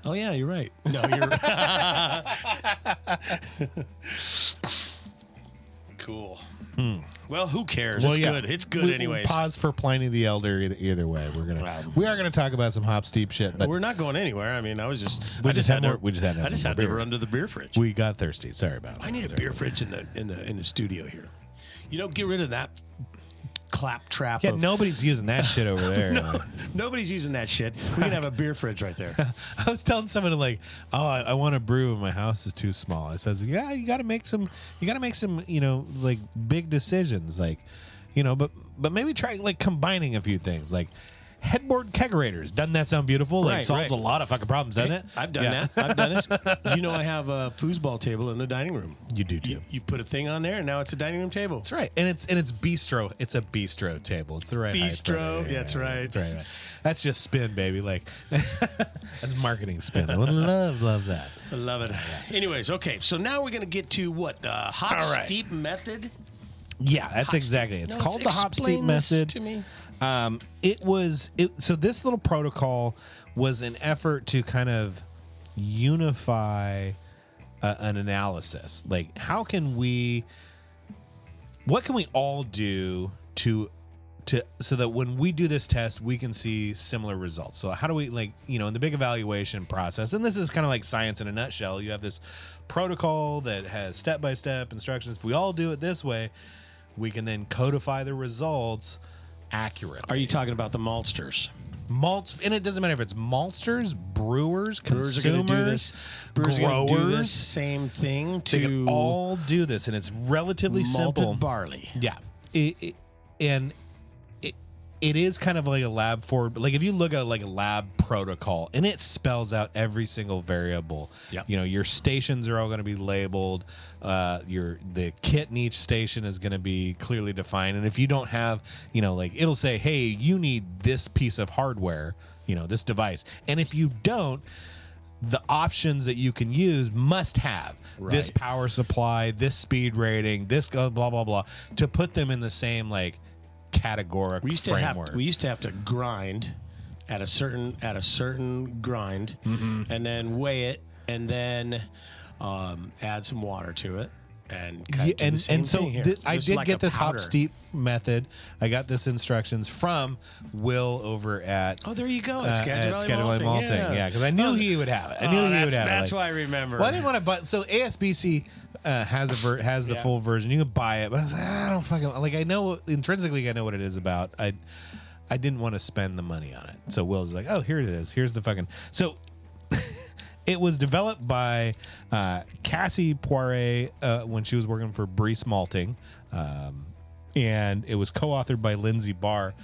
[SPEAKER 3] Oh yeah, you're right. No, you're cool. Well, who cares? It's good. It's good anyways.
[SPEAKER 4] Pause for Pliny the Elder. Either way, we are gonna talk about some hop steep shit. But
[SPEAKER 3] we're not going anywhere. I mean, I just
[SPEAKER 4] had
[SPEAKER 3] to
[SPEAKER 4] beer.
[SPEAKER 3] run to the beer fridge.
[SPEAKER 4] We got thirsty. Sorry about that.
[SPEAKER 3] I need a beer fridge in the studio here. You don't get rid of that claptrap.
[SPEAKER 4] Yeah,
[SPEAKER 3] of,
[SPEAKER 4] nobody's using that shit over there.
[SPEAKER 3] no, nobody's using that shit. We can have a beer fridge right there.
[SPEAKER 4] I was telling someone like, "Oh, I want to brew, and my house is too small." I says, "Yeah, you got to make some. You got to make some. Like big decisions. Like, but maybe try like combining a few things. Like headboard kegerators. Doesn't that sound beautiful? Like solves a lot of fucking problems, doesn't it?
[SPEAKER 3] I've done that. I've done this. I have a foosball table in the dining room.
[SPEAKER 4] You do too.
[SPEAKER 3] You put a thing on there, and now it's a dining room table.
[SPEAKER 4] That's right, and it's bistro. It's a bistro table. It's the right
[SPEAKER 3] bistro.
[SPEAKER 4] height.
[SPEAKER 3] That's right.
[SPEAKER 4] That's right. That's just spin, baby. Like that's marketing spin. I would love that.
[SPEAKER 3] I love it. Anyways, okay. So now we're gonna get to what the hot steep method.
[SPEAKER 4] Yeah, that's exactly. It's called the hop steep method.
[SPEAKER 3] To me.
[SPEAKER 4] So this little protocol was an effort to kind of unify an analysis. Like, what can we all do so that when we do this test, we can see similar results. So how do we, in the big evaluation process, and this is kind of like science in a nutshell, you have this protocol that has step-by-step instructions. If we all do it this way, we can then codify the results accurately.
[SPEAKER 3] Are you talking about the maltsters?
[SPEAKER 4] Malts, and it doesn't matter if it's maltsters, brewers, consumers,
[SPEAKER 3] Brewers are
[SPEAKER 4] growers.
[SPEAKER 3] Are do this same thing to
[SPEAKER 4] they can all do this, and it's relatively
[SPEAKER 3] malted
[SPEAKER 4] simple.
[SPEAKER 3] barley.
[SPEAKER 4] Yeah, it is kind of like a lab forward. Like if you look at like a lab protocol, and it spells out every single variable.
[SPEAKER 3] Yep.
[SPEAKER 4] Your stations are all going to be labeled. The kit in each station is going to be clearly defined. And if you don't have, it'll say, hey, you need this piece of hardware, this device. And if you don't, the options that you can use must have this power supply, this speed rating, this blah blah blah, to put them in the same categoric framework.
[SPEAKER 3] We used to have to grind at a certain grind, and then weigh it, and then add some water to it, and
[SPEAKER 4] I did get this hop steep method. I got this instructions from Will over at
[SPEAKER 3] there you go at
[SPEAKER 4] Sketch Valley Malting. Yeah, because I knew he would have it.
[SPEAKER 3] That's why I remember.
[SPEAKER 4] Well, I didn't want to buy. So ASBC has the full version. You can buy it, but I was like, I don't fucking I know intrinsically I know what it is about. I didn't want to spend the money on it. So Will was like, oh, here it is. Here's the fucking It was developed by Cassie Poiré when she was working for Brees Malting, and it was co-authored by Lindsay Barr.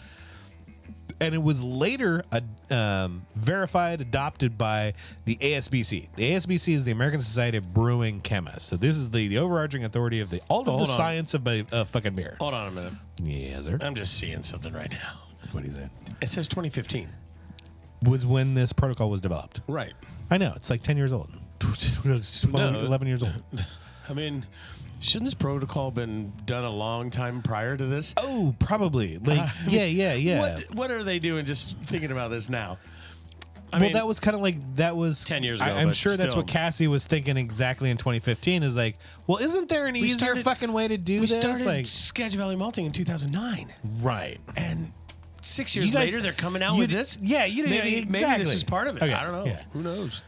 [SPEAKER 4] And it was later adopted by the ASBC. The ASBC is the American Society of Brewing Chemists. So this is the overarching authority of the science of fucking beer.
[SPEAKER 3] Hold on a minute.
[SPEAKER 4] Yes, sir.
[SPEAKER 3] I'm just seeing something right now.
[SPEAKER 4] What is it?
[SPEAKER 3] It says 2015.
[SPEAKER 4] Was when this protocol was developed.
[SPEAKER 3] Right.
[SPEAKER 4] I know. It's like 10 years old. 11 years old.
[SPEAKER 3] I mean, shouldn't this protocol been done a long time prior to this?
[SPEAKER 4] Oh, probably. Yeah.
[SPEAKER 3] What are they doing just thinking about this now? I
[SPEAKER 4] mean, that was kind of that was
[SPEAKER 3] 10 years ago.
[SPEAKER 4] I'm sure that's what Cassie was thinking exactly in 2015 is well, isn't there an easier fucking way to do this?
[SPEAKER 3] We started Sketch Valley Malting in 2009.
[SPEAKER 4] Right.
[SPEAKER 3] And 6 years later, they're coming out with this?
[SPEAKER 4] Yeah, you didn't
[SPEAKER 3] maybe this is part of it. Okay. I don't know. Yeah. Who knows?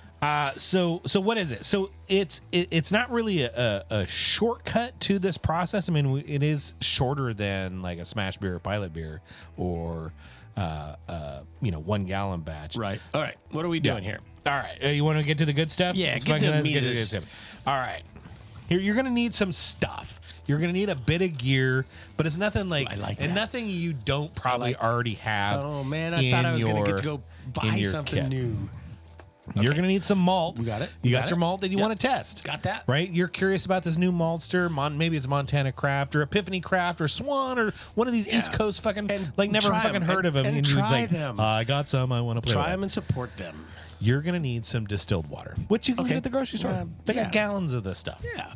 [SPEAKER 4] So what is it? So it's not really a shortcut to this process. I mean, it is shorter than like a smash beer or pilot beer or 1 gallon batch.
[SPEAKER 3] Right. All right. What are we doing here?
[SPEAKER 4] All right. You want to get to the good stuff?
[SPEAKER 3] Yeah. Get to the meat of this.
[SPEAKER 4] All right. You're going to need some stuff. You're going to need a bit of gear, but it's nothing nothing you don't probably already have.
[SPEAKER 3] Oh man, I thought I was going to get to go buy something new.
[SPEAKER 4] Okay. You're going to need some malt.
[SPEAKER 3] We got it.
[SPEAKER 4] You got your malt that you want to test.
[SPEAKER 3] Got that.
[SPEAKER 4] Right? You're curious about this new maltster. Maybe it's Montana Craft or Epiphany Craft or Swan or one of these East Coast fucking, never fucking heard of them.
[SPEAKER 3] And try them.
[SPEAKER 4] I got some. I want to play
[SPEAKER 3] Try
[SPEAKER 4] with
[SPEAKER 3] them and support them.
[SPEAKER 4] You're going to need some distilled water, which you can get at the grocery store. They got gallons of this stuff.
[SPEAKER 3] Yeah.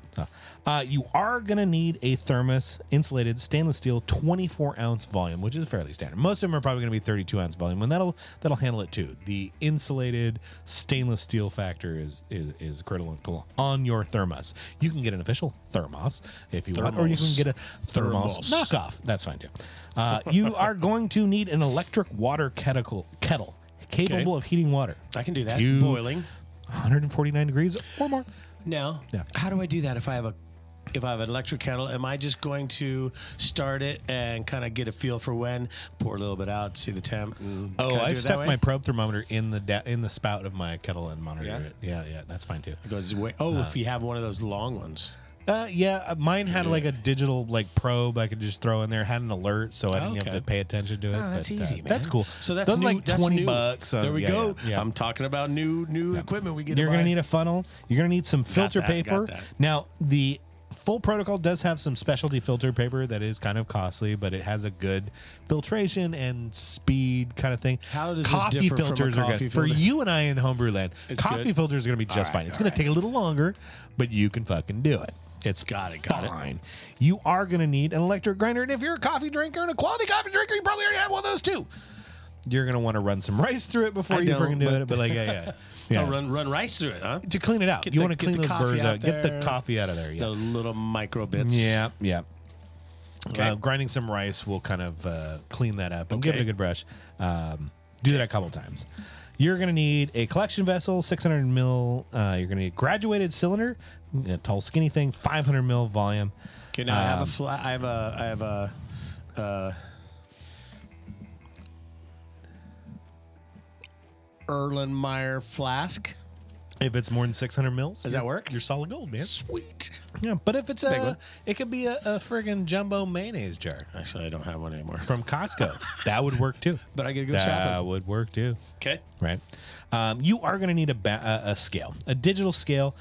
[SPEAKER 4] You are going to need a thermos, insulated stainless steel, 24-ounce volume, which is fairly standard. Most of them are probably going to be 32-ounce volume, and that'll handle it too. The insulated stainless steel factor is critical on your thermos. You can get an official thermos if you want, or you can get a thermos knockoff. That's fine too. You are going to need an electric water kettle capable of heating water.
[SPEAKER 3] I can do that.
[SPEAKER 4] To
[SPEAKER 3] boiling.
[SPEAKER 4] 149 degrees or more.
[SPEAKER 3] Now, how do I do that if I have a if I have an electric kettle, am I just going to start it and kind of get a feel for when, pour a little bit out, see the temp?
[SPEAKER 4] I've stuck my probe thermometer in the spout of my kettle and monitor it. Yeah, that's fine too.
[SPEAKER 3] It goes way. Oh, if you have one of those long ones.
[SPEAKER 4] Mine had like a digital probe I could just throw in there. Had an alert, so I didn't have to pay attention to it.
[SPEAKER 3] Oh, that's easy, man.
[SPEAKER 4] That's cool.
[SPEAKER 3] So that's
[SPEAKER 4] those
[SPEAKER 3] new,
[SPEAKER 4] like
[SPEAKER 3] that's
[SPEAKER 4] $20.
[SPEAKER 3] There we go.
[SPEAKER 4] Yeah.
[SPEAKER 3] I'm talking about new equipment we get.
[SPEAKER 4] You're gonna need a funnel. You're gonna need some filter paper.
[SPEAKER 3] Got that.
[SPEAKER 4] Now the full protocol does have some specialty filter paper that is kind of costly, but it has a good filtration and speed kind of thing.
[SPEAKER 3] How does
[SPEAKER 4] coffee
[SPEAKER 3] this differ
[SPEAKER 4] filters
[SPEAKER 3] from a
[SPEAKER 4] are
[SPEAKER 3] coffee
[SPEAKER 4] good
[SPEAKER 3] filter?
[SPEAKER 4] for you and I in homebrew land. Coffee filters are gonna be just fine. It's gonna take a little longer, but you can fucking do it. It's
[SPEAKER 3] got it.
[SPEAKER 4] You are going to need an electric grinder, and if you're a coffee drinker and a quality coffee drinker, you probably already have one of those too. You're going to want to run some rice through it before you freaking do it. But
[SPEAKER 3] Oh, run rice through it, huh?
[SPEAKER 4] To clean it out. You want to clean those burrs out. Get the coffee out of there.
[SPEAKER 3] The little micro bits.
[SPEAKER 4] Yeah.
[SPEAKER 3] Okay.
[SPEAKER 4] Grinding some rice will kind of clean that up and give it a good brush. Do that a couple times. You're going to need a collection vessel, 600 mil. You're going to need a graduated cylinder, a tall, skinny thing, 500 mil volume.
[SPEAKER 3] Okay, now I have a flat. I have a Erlenmeyer flask.
[SPEAKER 4] If it's more than 600 mils,
[SPEAKER 3] does that work?
[SPEAKER 4] You're solid gold, man.
[SPEAKER 3] Sweet.
[SPEAKER 4] Yeah, but if it's it could be a friggin' jumbo mayonnaise jar.
[SPEAKER 3] Actually, I don't have one anymore.
[SPEAKER 4] From Costco. That would work too.
[SPEAKER 3] But I gotta go shopping.
[SPEAKER 4] That would work too.
[SPEAKER 3] Okay.
[SPEAKER 4] Right. You are going to need a scale, a digital scale.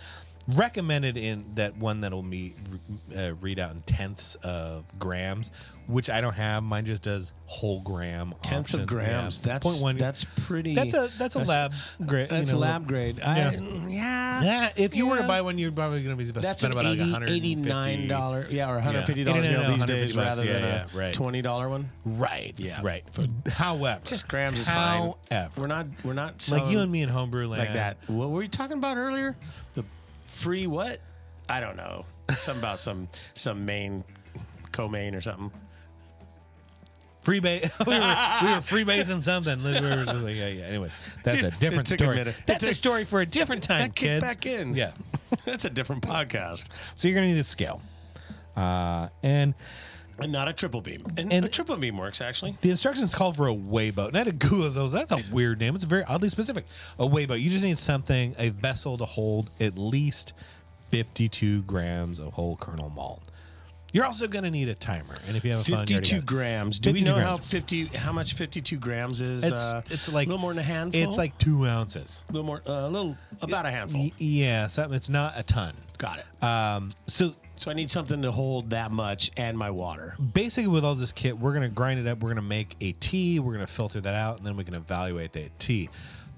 [SPEAKER 4] Recommended in that one that'll read out in tenths of grams, which I don't have. Mine just does whole gram.
[SPEAKER 3] Tenths of grams.
[SPEAKER 4] Yeah.
[SPEAKER 3] That's
[SPEAKER 4] 0.1.
[SPEAKER 3] That's pretty.
[SPEAKER 4] That's a lab grade.
[SPEAKER 3] That's a lab grade.
[SPEAKER 4] Yeah. If you were to buy one, you're probably going to be spend about
[SPEAKER 3] $89. Yeah, or $150 these days rather than a $20 one.
[SPEAKER 4] Right.
[SPEAKER 3] Yeah.
[SPEAKER 4] Right. However,
[SPEAKER 3] just grams is fine.
[SPEAKER 4] We're
[SPEAKER 3] not
[SPEAKER 4] like you and me in homebrew land
[SPEAKER 3] like that. What were you talking about earlier? The free what? I don't know. Something about some main co-main or something.
[SPEAKER 4] Freebase. we were freebasing something. We were just like, Anyways, that's a different story. That's a story for a different time, kids.
[SPEAKER 3] Back in.
[SPEAKER 4] Yeah.
[SPEAKER 3] That's a different podcast.
[SPEAKER 4] So you're going to need a scale. And
[SPEAKER 3] not a triple beam. And a triple beam works, actually.
[SPEAKER 4] The instructions call for a weigh boat. And I had to Google those. That's a weird name. It's very oddly specific. A weigh boat. You just need a vessel to hold at least 52 grams of whole kernel malt. You're also going to need a timer. And if you have a phone,
[SPEAKER 3] 52 grams. Do we know how much 52 grams is?
[SPEAKER 4] It's like
[SPEAKER 3] a little more than a handful.
[SPEAKER 4] It's like 2 ounces.
[SPEAKER 3] A little more, about a handful.
[SPEAKER 4] Yeah, it's not a ton.
[SPEAKER 3] Got it. So I need something to hold that much and my water.
[SPEAKER 4] Basically, with all this kit, we're going to grind it up. We're going to make a tea. We're going to filter that out, and then we can evaluate that tea.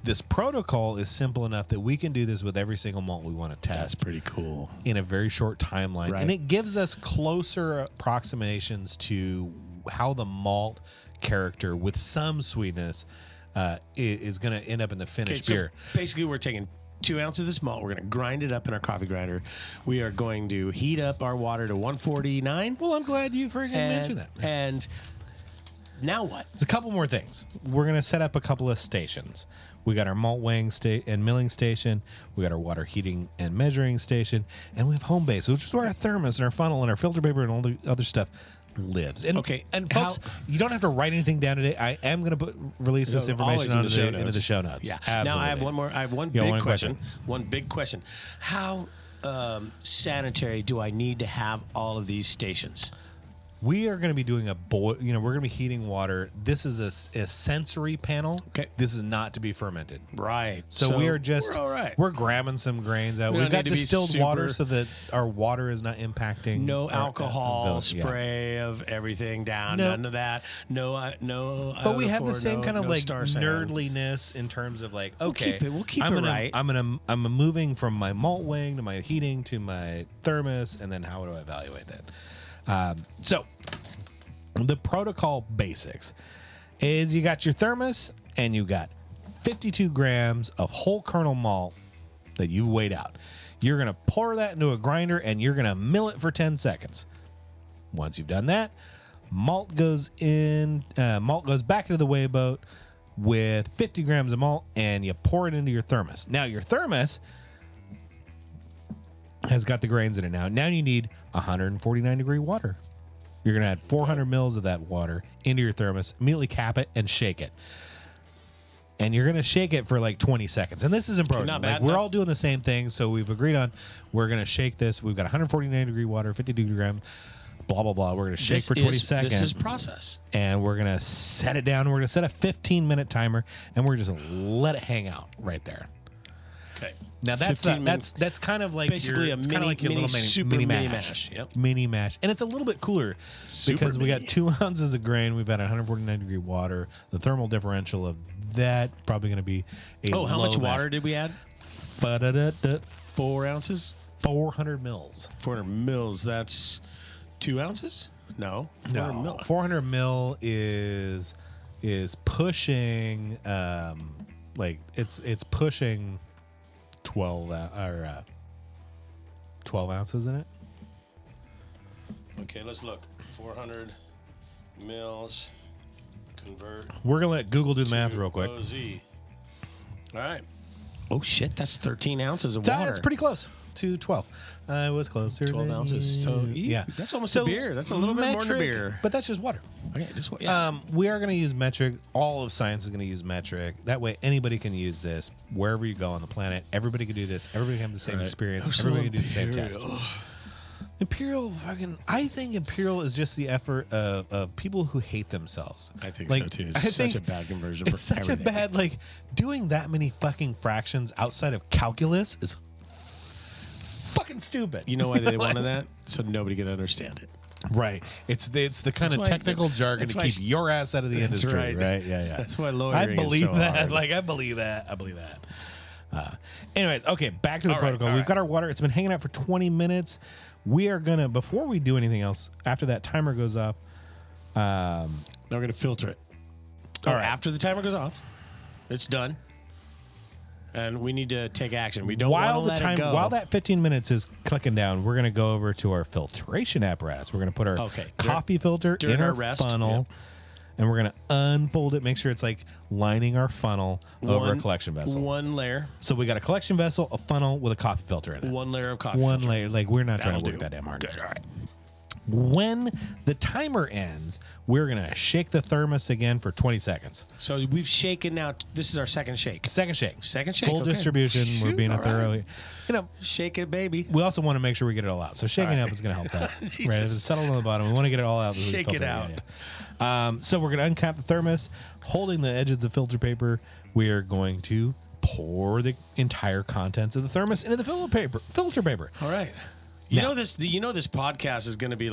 [SPEAKER 4] This protocol is simple enough that we can do this with every single malt we want to test.
[SPEAKER 3] That's pretty cool.
[SPEAKER 4] In a very short timeline. Right. And it gives us closer approximations to how the malt character with some sweetness is going to end up in the finished beer.
[SPEAKER 3] So basically, we're taking 2 ounces of this malt. We're going to grind it up in our coffee grinder. We are going to heat up our water to 149.
[SPEAKER 4] Well, I'm glad you freaking mentioned that.
[SPEAKER 3] And now what?
[SPEAKER 4] There's a couple more things. We're going to set up a couple of stations. We got our malt weighing and milling station. We got our water heating and measuring station. And we have home base, which is where our thermos and our funnel and our filter paper and all the other stuff lives. And, and folks, you don't have to write anything down today. I am going to release this information into the show notes.
[SPEAKER 3] Yeah.
[SPEAKER 4] Absolutely.
[SPEAKER 3] Now I have one more. I have one big question. One big question. How sanitary do I need to have all of these stations?
[SPEAKER 4] We are going to be doing a boil. We're going to be heating water. This is a sensory panel.
[SPEAKER 3] Okay.
[SPEAKER 4] This is not to be fermented.
[SPEAKER 3] Right.
[SPEAKER 4] So we are
[SPEAKER 3] we're all right.
[SPEAKER 4] We're grabbing some grains out. We've got distilled water so that our water is not impacting.
[SPEAKER 3] No alcohol spray of everything down.
[SPEAKER 4] No.
[SPEAKER 3] None of that. No.
[SPEAKER 4] But we have the same kind of nerdliness in terms of like, okay,
[SPEAKER 3] we'll keep it right.
[SPEAKER 4] I'm moving from my malt weighing to my heating to my thermos, and then how do I evaluate that? So the protocol basics is you got your thermos and you got 52 grams of whole kernel malt that you weighed out. You're going to pour that into a grinder and you're going to mill it for 10 seconds. Once you've done that, malt goes back into the weigh boat with 50 grams of malt and you pour it into your thermos. Now your thermos has got the grains in it now. Now you need 149 degree water. You're going to add 400 mils of that water into your thermos, immediately cap it and shake it. And you're going to shake it for like 20 seconds. And this is important.
[SPEAKER 3] Not bad,
[SPEAKER 4] Like, we're all doing the same thing. So we've agreed on, we're going to shake this. We've got 149 degree water, 50 degree grams, blah, blah, blah. We're going to shake for 20 seconds.
[SPEAKER 3] This is process.
[SPEAKER 4] And we're going to set it down. We're going to set a 15-minute timer, and we're just going to let it hang out right there.
[SPEAKER 3] Okay.
[SPEAKER 4] Now that's kind of like
[SPEAKER 3] basically
[SPEAKER 4] it's kind of like your little mini mash.
[SPEAKER 3] Yep.
[SPEAKER 4] Mini mash, and it's a little bit cooler because we got 2 ounces of grain. We've got 149 degree water. The thermal differential of that probably going to be a
[SPEAKER 3] how much
[SPEAKER 4] mash.
[SPEAKER 3] water did we add? 4 ounces.
[SPEAKER 4] 400 mils.
[SPEAKER 3] 400 mils. That's 2 ounces. No. 400 mil.
[SPEAKER 4] 400 mil is pushing like it's pushing 12 ounces in it.
[SPEAKER 3] Okay, let's look. 400 mils. Convert.
[SPEAKER 4] We're gonna let Google do the math real quick.
[SPEAKER 3] OZ. All right. Oh shit, that's 13 ounces of water.
[SPEAKER 4] It's pretty close to 12. It was closer.
[SPEAKER 3] 12 ounces. So
[SPEAKER 4] yeah,
[SPEAKER 3] that's almost a beer. That's a little bit more than a beer.
[SPEAKER 4] But that's just water.
[SPEAKER 3] Okay, yeah.
[SPEAKER 4] We are going to use metric. All of science is going to use metric. That way, anybody can use this wherever you go on the planet. Everybody can do this. Everybody can have the same experience. Everybody can do the same test. Imperial, I think Imperial is just the effort of people who hate themselves.
[SPEAKER 3] I think so too. It's such a bad conversion.
[SPEAKER 4] It's such a bad, doing that many fucking fractions outside of calculus is fucking stupid.
[SPEAKER 3] You know why they wanted that? So nobody could understand it.
[SPEAKER 4] Right. It's the kind of technical jargon to keep your ass out of the industry. Right. Yeah.
[SPEAKER 3] That's why lawyering is so
[SPEAKER 4] that.
[SPEAKER 3] hard.
[SPEAKER 4] I believe that. Anyways, okay, back to the protocol. We've got our water. It's been hanging out for 20 minutes. We are going to, before we do anything else, after that timer goes off.
[SPEAKER 3] Now we're going to filter it.
[SPEAKER 4] All right.
[SPEAKER 3] After the timer goes off, it's done. And we need to take action. We don't want to let it go.
[SPEAKER 4] While that 15 minutes is clicking down, we're going to go over to our filtration apparatus. We're going to put our coffee filter in our funnel. Yep. And we're going to unfold it, make sure it's lining our funnel over a collection vessel.
[SPEAKER 3] One layer.
[SPEAKER 4] So we got a collection vessel, a funnel with a coffee filter in it.
[SPEAKER 3] One layer of coffee
[SPEAKER 4] filter.
[SPEAKER 3] One
[SPEAKER 4] layer. We're not trying to work that damn hard.
[SPEAKER 3] Good, all right.
[SPEAKER 4] When the timer ends, we're going to shake the thermos again for 20 seconds.
[SPEAKER 3] So we've shaken now. This is our second shake.
[SPEAKER 4] Second shake.
[SPEAKER 3] Full
[SPEAKER 4] distribution. Shoot, we're being a thorough.
[SPEAKER 3] Shake it, baby.
[SPEAKER 4] We also want to make sure we get it all out. So shaking up is going to help that. Right? If it's settled on the bottom, we want to get it all out.
[SPEAKER 3] Shake it out.
[SPEAKER 4] So we're going to uncap the thermos, holding the edge of the filter paper. We are going to pour the entire contents of the thermos into the filter paper.
[SPEAKER 3] All right. You know this podcast is going to be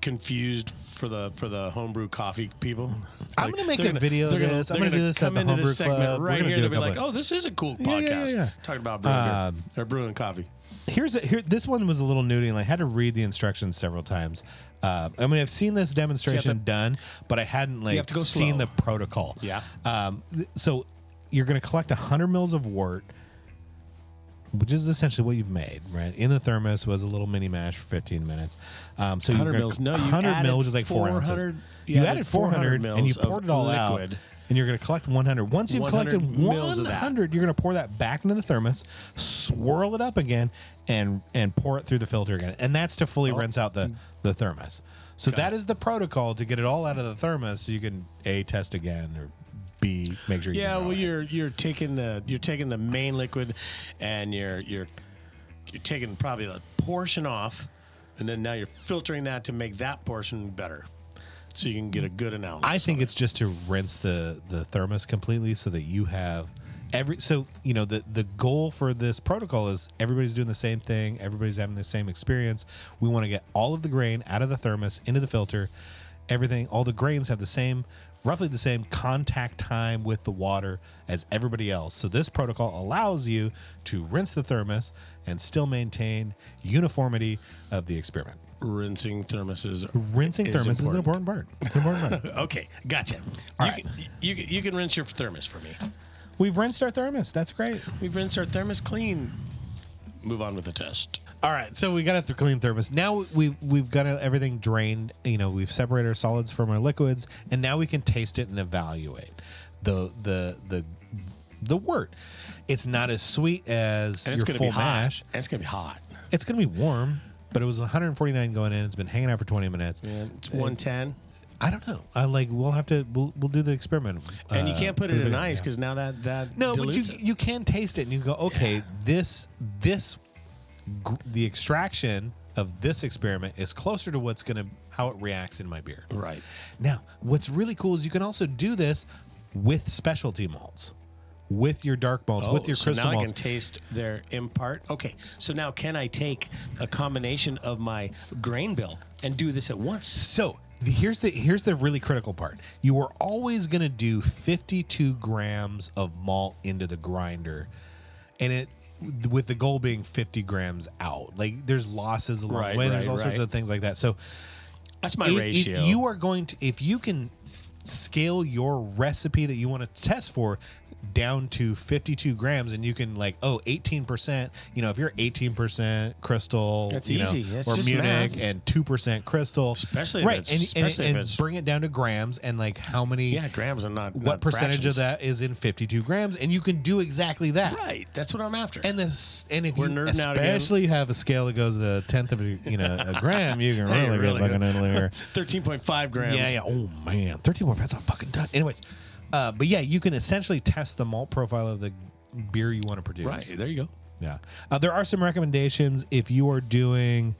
[SPEAKER 3] confused for the homebrew coffee people.
[SPEAKER 4] I'm going to make a video of this. I'm going to do this at the homebrew club.
[SPEAKER 3] Right here, they'll be like, "Oh, this is a cool podcast." Yeah. Talking about brewing or brewing coffee.
[SPEAKER 4] This one was a little nudie, and I had to read the instructions several times. I've seen this demonstration done, but I hadn't seen the protocol.
[SPEAKER 3] Yeah.
[SPEAKER 4] So you're going to collect 100 mils of wort, which is essentially what you've made, right? In the thermos was a little mini mash for 15 minutes. So
[SPEAKER 3] 100 mils. No,
[SPEAKER 4] 100 mils, which is like 4 ounces. You added 400 and you poured it all out. And you're going to collect 100. Once you've collected 100, you're going to pour that back into the thermos, swirl it up again, and pour it through the filter again. And that's to fully rinse out the thermos. So that is the protocol to get it all out of the thermos so you can A, test again, or B, make sure you
[SPEAKER 3] you're taking the main liquid and you're taking probably a portion off, and then now you're filtering that to make that portion better, so you can get a good analysis.
[SPEAKER 4] I think it's just to rinse the thermos completely so that you have the goal for this protocol is everybody's doing the same thing, everybody's having the same experience. We want to get all of the grain out of the thermos into the filter. All the grains have roughly the same contact time with the water as everybody else. So this protocol allows you to rinse the thermos and still maintain uniformity of the experiment.
[SPEAKER 3] Rinsing thermoses
[SPEAKER 4] is an important part. It's an important part.
[SPEAKER 3] Okay, gotcha. You can rinse your thermos for me.
[SPEAKER 4] We've rinsed our thermos. That's great.
[SPEAKER 3] We've rinsed our thermos clean. Move on with the test.
[SPEAKER 4] All right, so we got a clean thermos. Now we've got everything drained. We've separated our solids from our liquids, and now we can taste it and evaluate the wort. It's not as sweet as your full mash.
[SPEAKER 3] And it's gonna be hot.
[SPEAKER 4] It's going to be warm, but it was 149 going in. It's been hanging out for 20 minutes.
[SPEAKER 3] Yeah, it's 110.
[SPEAKER 4] I don't know. We'll do the experiment.
[SPEAKER 3] And you can't put it in ice because now that
[SPEAKER 4] no, but
[SPEAKER 3] dilutes
[SPEAKER 4] you can taste it and you go, okay, the extraction of this experiment is closer to how it reacts in my beer.
[SPEAKER 3] Right.
[SPEAKER 4] Now, what's really cool is you can also do this with specialty malts, with your dark malts, with your crystal
[SPEAKER 3] now
[SPEAKER 4] malts.
[SPEAKER 3] I can taste their impart. Okay, so now can I take a combination of my grain bill and do this at once?
[SPEAKER 4] So here's the really critical part. You are always going to do 52 grams of malt into the grinder, and with the goal being 50 grams out. Like there's losses along the way. There's all sorts of things like that. So
[SPEAKER 3] that's my ratio.
[SPEAKER 4] You are going to, if you can scale your recipe that you want to test for down to 52 grams, and you can 18%, if you're 18% crystal,
[SPEAKER 3] that's easy. That's
[SPEAKER 4] or
[SPEAKER 3] just
[SPEAKER 4] Munich
[SPEAKER 3] math.
[SPEAKER 4] And 2% crystal,
[SPEAKER 3] especially
[SPEAKER 4] right,
[SPEAKER 3] and
[SPEAKER 4] bring it down to grams, and how many
[SPEAKER 3] grams and
[SPEAKER 4] what percentage
[SPEAKER 3] fractions.
[SPEAKER 4] of that is in 52 grams, and you can do exactly that.
[SPEAKER 3] Right, that's what I'm after.
[SPEAKER 4] And if
[SPEAKER 3] We're
[SPEAKER 4] you
[SPEAKER 3] nerding out
[SPEAKER 4] especially have a scale that goes to a tenth of a gram, you can really get fucking in there.
[SPEAKER 3] 13.5 grams.
[SPEAKER 4] Yeah. Oh man, 13.5. That's a fucking ton. Anyways, but yeah, you can essentially test the malt profile of the beer you want to produce.
[SPEAKER 3] Right, there you go.
[SPEAKER 4] Yeah. There are some recommendations if you are doing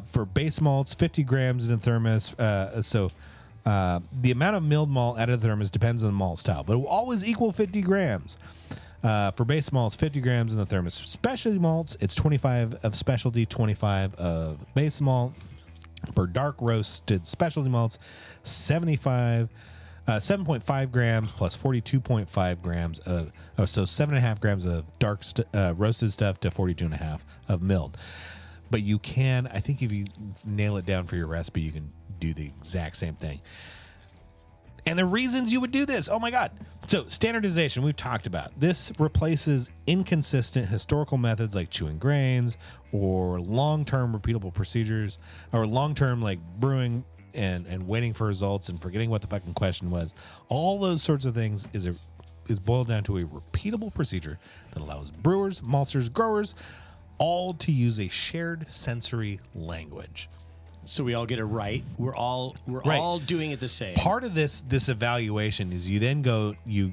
[SPEAKER 4] for base malts, 50 grams in a thermos. The amount of milled malt out of the thermos depends on the malt style, but it will always equal 50 grams. For base malts, 50 grams in the thermos. Specialty malts, it's 25 of specialty, 25 of base malt. For dark roasted specialty malts, 7.5 grams plus 42.5 grams of, so 7.5 grams of dark roasted stuff to 42.5 of milled. But you can, I think if you nail it down for your recipe, you can do the exact same thing. And the reasons you would do this, oh my God. So standardization, we've talked about. This replaces inconsistent historical methods like chewing grains or long-term repeatable procedures or long-term brewing and waiting for results and forgetting what the fucking question was. All those sorts of things is boiled down to a repeatable procedure that allows brewers, maltsters, growers all to use a shared sensory language.
[SPEAKER 3] So we all get it right. We're all doing it the same.
[SPEAKER 4] Part of this evaluation is you then go you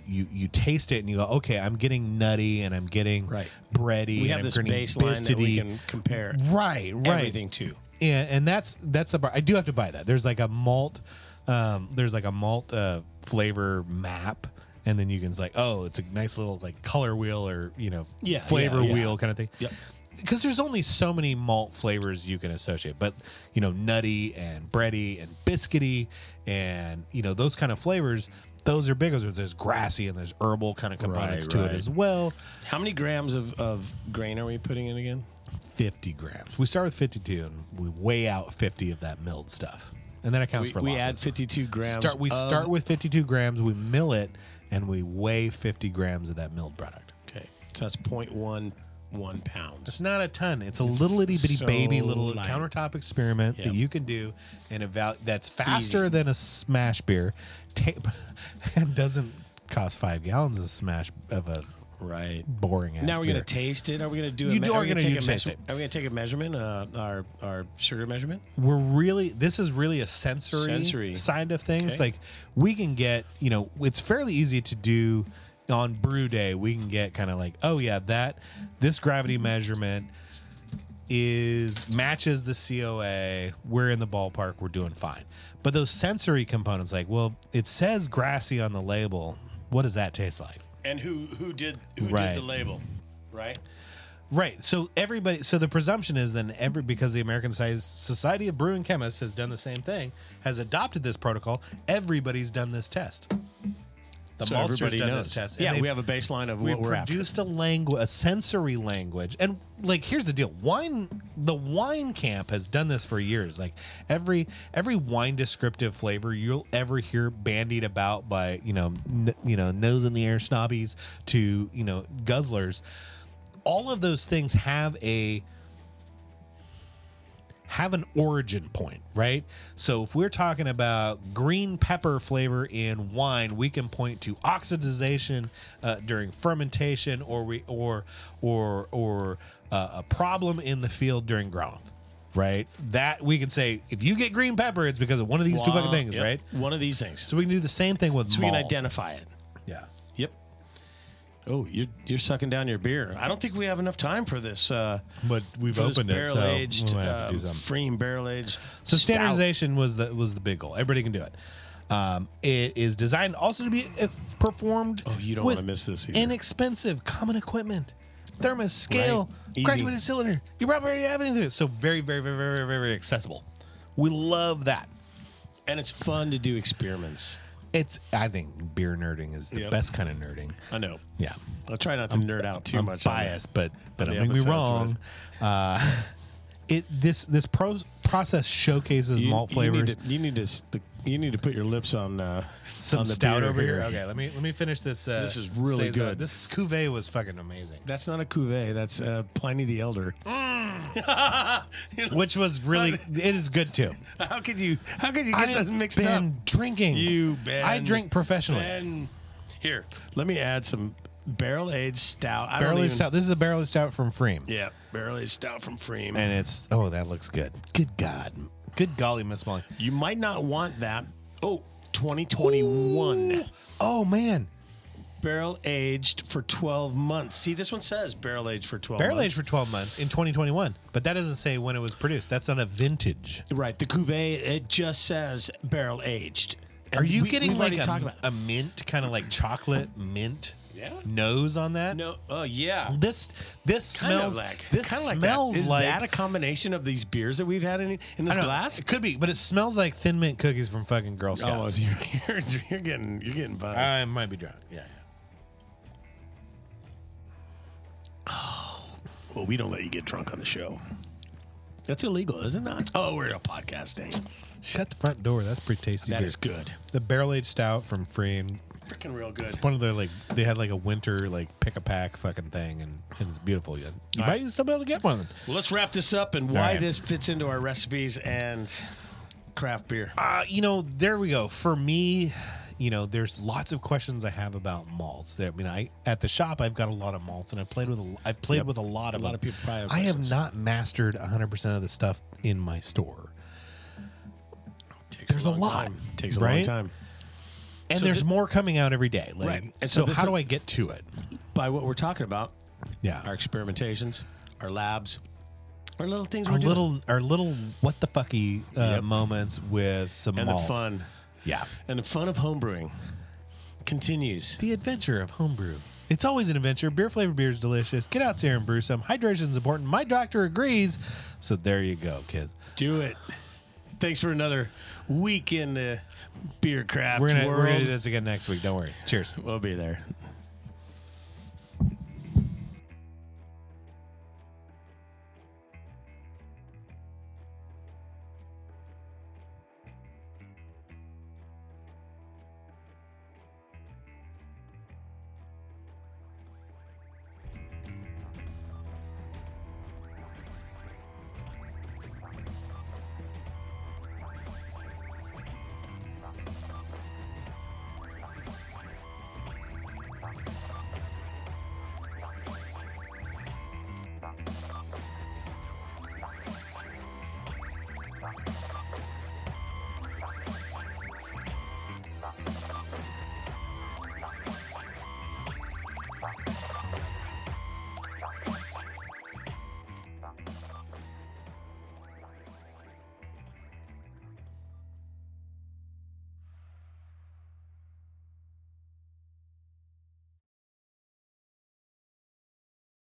[SPEAKER 4] taste it and you go, okay, I'm getting nutty and I'm getting bready.
[SPEAKER 3] We have
[SPEAKER 4] and
[SPEAKER 3] this
[SPEAKER 4] I'm
[SPEAKER 3] baseline that we can compare everything to.
[SPEAKER 4] And that's a bar. I do have to buy that. There's a malt flavor map, and then you can it's a nice little color wheel or flavor wheel kind of thing.
[SPEAKER 3] Yep.
[SPEAKER 4] Because there's only so many malt flavors you can associate, but nutty and bready and biscuity and those kind of flavors, those are big. There's grassy and there's herbal kind of components to it as well.
[SPEAKER 3] How many grams of grain are we putting in again?
[SPEAKER 4] 50 grams. We start with 52 and we weigh out 50 of that milled stuff, and then it counts for losses.
[SPEAKER 3] We add 52 grams.
[SPEAKER 4] We start with 52 grams. We mill it and we weigh 50 grams of that milled product.
[SPEAKER 3] Okay, so that's 0.11 pounds.
[SPEAKER 4] It's not a ton. It's a little itty bitty baby little
[SPEAKER 3] light.
[SPEAKER 4] countertop experiment that you can do and that's faster than a smash beer, and doesn't cost 5 gallons of smash of a boring ass
[SPEAKER 3] Now we're
[SPEAKER 4] beer.
[SPEAKER 3] going to taste it. Are we going to do
[SPEAKER 4] Are we
[SPEAKER 3] going
[SPEAKER 4] going
[SPEAKER 3] to take a measurement? Our sugar measurement?
[SPEAKER 4] This is really a sensory side of things.
[SPEAKER 3] Okay.
[SPEAKER 4] We can get, it's fairly easy to do on brew day. We can get kind of this gravity measurement matches the COA. We're in the ballpark. We're doing fine. But those sensory components, it says grassy on the label. What does that taste like?
[SPEAKER 3] And who did the label, right?
[SPEAKER 4] Right. So the presumption is then because the American Society of Brewing Chemists has done the same thing, has adopted this protocol, everybody's done this test. The maltster's done this test.
[SPEAKER 3] Yeah, we have a baseline of what we're after.
[SPEAKER 4] We produced a sensory language. And here's the deal. The wine camp has done this for years. Every wine descriptive flavor you'll ever hear bandied about by, nose in the air snobbies to, guzzlers. All of those things have have an origin point, right? So if we're talking about green pepper flavor in wine, we can point to oxidization during fermentation, or a problem in the field during growth, right? That we can say, if you get green pepper, it's because of one of these two fucking things, right?
[SPEAKER 3] One of these things.
[SPEAKER 4] So we can do the same thing with
[SPEAKER 3] So
[SPEAKER 4] malt.
[SPEAKER 3] we can identify it.
[SPEAKER 4] Yeah.
[SPEAKER 3] Yep. Oh, you're sucking down your beer. I don't think we have enough time for this.
[SPEAKER 4] But we've opened it, so
[SPEAKER 3] barrel aged,
[SPEAKER 4] we might have to do something.
[SPEAKER 3] Freem barrel aged.
[SPEAKER 4] So standardization was the big goal. Everybody can do it. It is designed also to be performed.
[SPEAKER 3] Oh, you don't want to miss this either.
[SPEAKER 4] Inexpensive common equipment, thermos, scale,
[SPEAKER 3] Right.
[SPEAKER 4] graduated cylinder. You probably already have anything. So very, very, very, very, very, very accessible. We love that.
[SPEAKER 3] And it's fun to do experiments.
[SPEAKER 4] I think beer nerding is the best kind of nerding.
[SPEAKER 3] I know.
[SPEAKER 4] Yeah.
[SPEAKER 3] I'll try not to nerd out too much.
[SPEAKER 4] Biased, but
[SPEAKER 3] on
[SPEAKER 4] don't
[SPEAKER 3] the
[SPEAKER 4] make me
[SPEAKER 3] episodes,
[SPEAKER 4] wrong. This process showcases malt flavors.
[SPEAKER 3] You need to put your lips on
[SPEAKER 4] Some
[SPEAKER 3] on the
[SPEAKER 4] stout
[SPEAKER 3] beer
[SPEAKER 4] over here.
[SPEAKER 3] here.
[SPEAKER 4] Okay, let me finish this.
[SPEAKER 3] This is really
[SPEAKER 4] Saison.
[SPEAKER 3] good.
[SPEAKER 4] This cuvee was fucking amazing.
[SPEAKER 3] That's not a cuvee. That's Pliny the Elder.
[SPEAKER 4] Which was really, it is good too.
[SPEAKER 3] How could you get those mixed up?
[SPEAKER 4] Drinking. I drink professionally.
[SPEAKER 3] Ben. Here, let me add some barrel aged stout.
[SPEAKER 4] Barrel aged stout. This is a barrel aged stout from Freem.
[SPEAKER 3] Yeah, barrel aged stout from Freem.
[SPEAKER 4] And it's, that looks good. Good God. Good golly, Miss Molly.
[SPEAKER 3] You might not want that. Oh, 2021.
[SPEAKER 4] Ooh. Oh, man.
[SPEAKER 3] Barrel aged for 12 months. See, this one says barrel aged for 12 months.
[SPEAKER 4] Barrel aged for 12 months in 2021. But that doesn't say when it was produced. That's not a vintage.
[SPEAKER 3] Right. The cuvee, it just says barrel aged.
[SPEAKER 4] Are you getting like
[SPEAKER 3] a
[SPEAKER 4] a mint, kind of like chocolate mint nose on that?
[SPEAKER 3] No. Oh, yeah.
[SPEAKER 4] This smells
[SPEAKER 3] like
[SPEAKER 4] this smells
[SPEAKER 3] Is
[SPEAKER 4] like
[SPEAKER 3] that a combination of these beers that we've had in this glass?
[SPEAKER 4] It could be, but it smells like Thin Mint cookies from fucking Girl Scouts.
[SPEAKER 3] Oh, you're getting buzzed.
[SPEAKER 4] I might be drunk. Yeah.
[SPEAKER 3] Well, we don't let you get drunk on the show. That's illegal, is it not? Oh, we're a podcasting.
[SPEAKER 4] Shut the front door. That's pretty tasty.
[SPEAKER 3] That
[SPEAKER 4] beer.
[SPEAKER 3] is good.
[SPEAKER 4] The barrel aged stout from Freem.
[SPEAKER 3] Freaking real good.
[SPEAKER 4] It's one of their they had like a winter pick a pack fucking thing, and it's beautiful. You might still be able to get one of them.
[SPEAKER 3] Well, let's wrap this up and why this fits into our recipes and craft beer.
[SPEAKER 4] There we go. For me, there's lots of questions I have about malts. At the shop I've got a lot of malts, and I've played with a lot of them.
[SPEAKER 3] A lot of people probably have
[SPEAKER 4] I have
[SPEAKER 3] questions.
[SPEAKER 4] not mastered 100% of the stuff in my store. There's a lot.
[SPEAKER 3] Takes a long time.
[SPEAKER 4] And
[SPEAKER 3] So
[SPEAKER 4] there's more coming out every day.
[SPEAKER 3] Right. And
[SPEAKER 4] So
[SPEAKER 3] so
[SPEAKER 4] how do I get to it?
[SPEAKER 3] By what we're talking about,
[SPEAKER 4] Yeah.
[SPEAKER 3] our experimentations, our labs, our little things we're
[SPEAKER 4] Our
[SPEAKER 3] doing.
[SPEAKER 4] little what the fucky moments with some
[SPEAKER 3] And
[SPEAKER 4] malt.
[SPEAKER 3] the fun.
[SPEAKER 4] Yeah.
[SPEAKER 3] And the fun of homebrewing continues.
[SPEAKER 4] The adventure of homebrew. It's always an adventure. Beer flavored beer is delicious. Get out there and brew some. Hydration is important. My doctor agrees. So there you go, kids.
[SPEAKER 3] Do it. Thanks for another week in the beer craft
[SPEAKER 4] We're
[SPEAKER 3] world.
[SPEAKER 4] gonna do this again next week. Don't worry. Cheers.
[SPEAKER 3] We'll be there.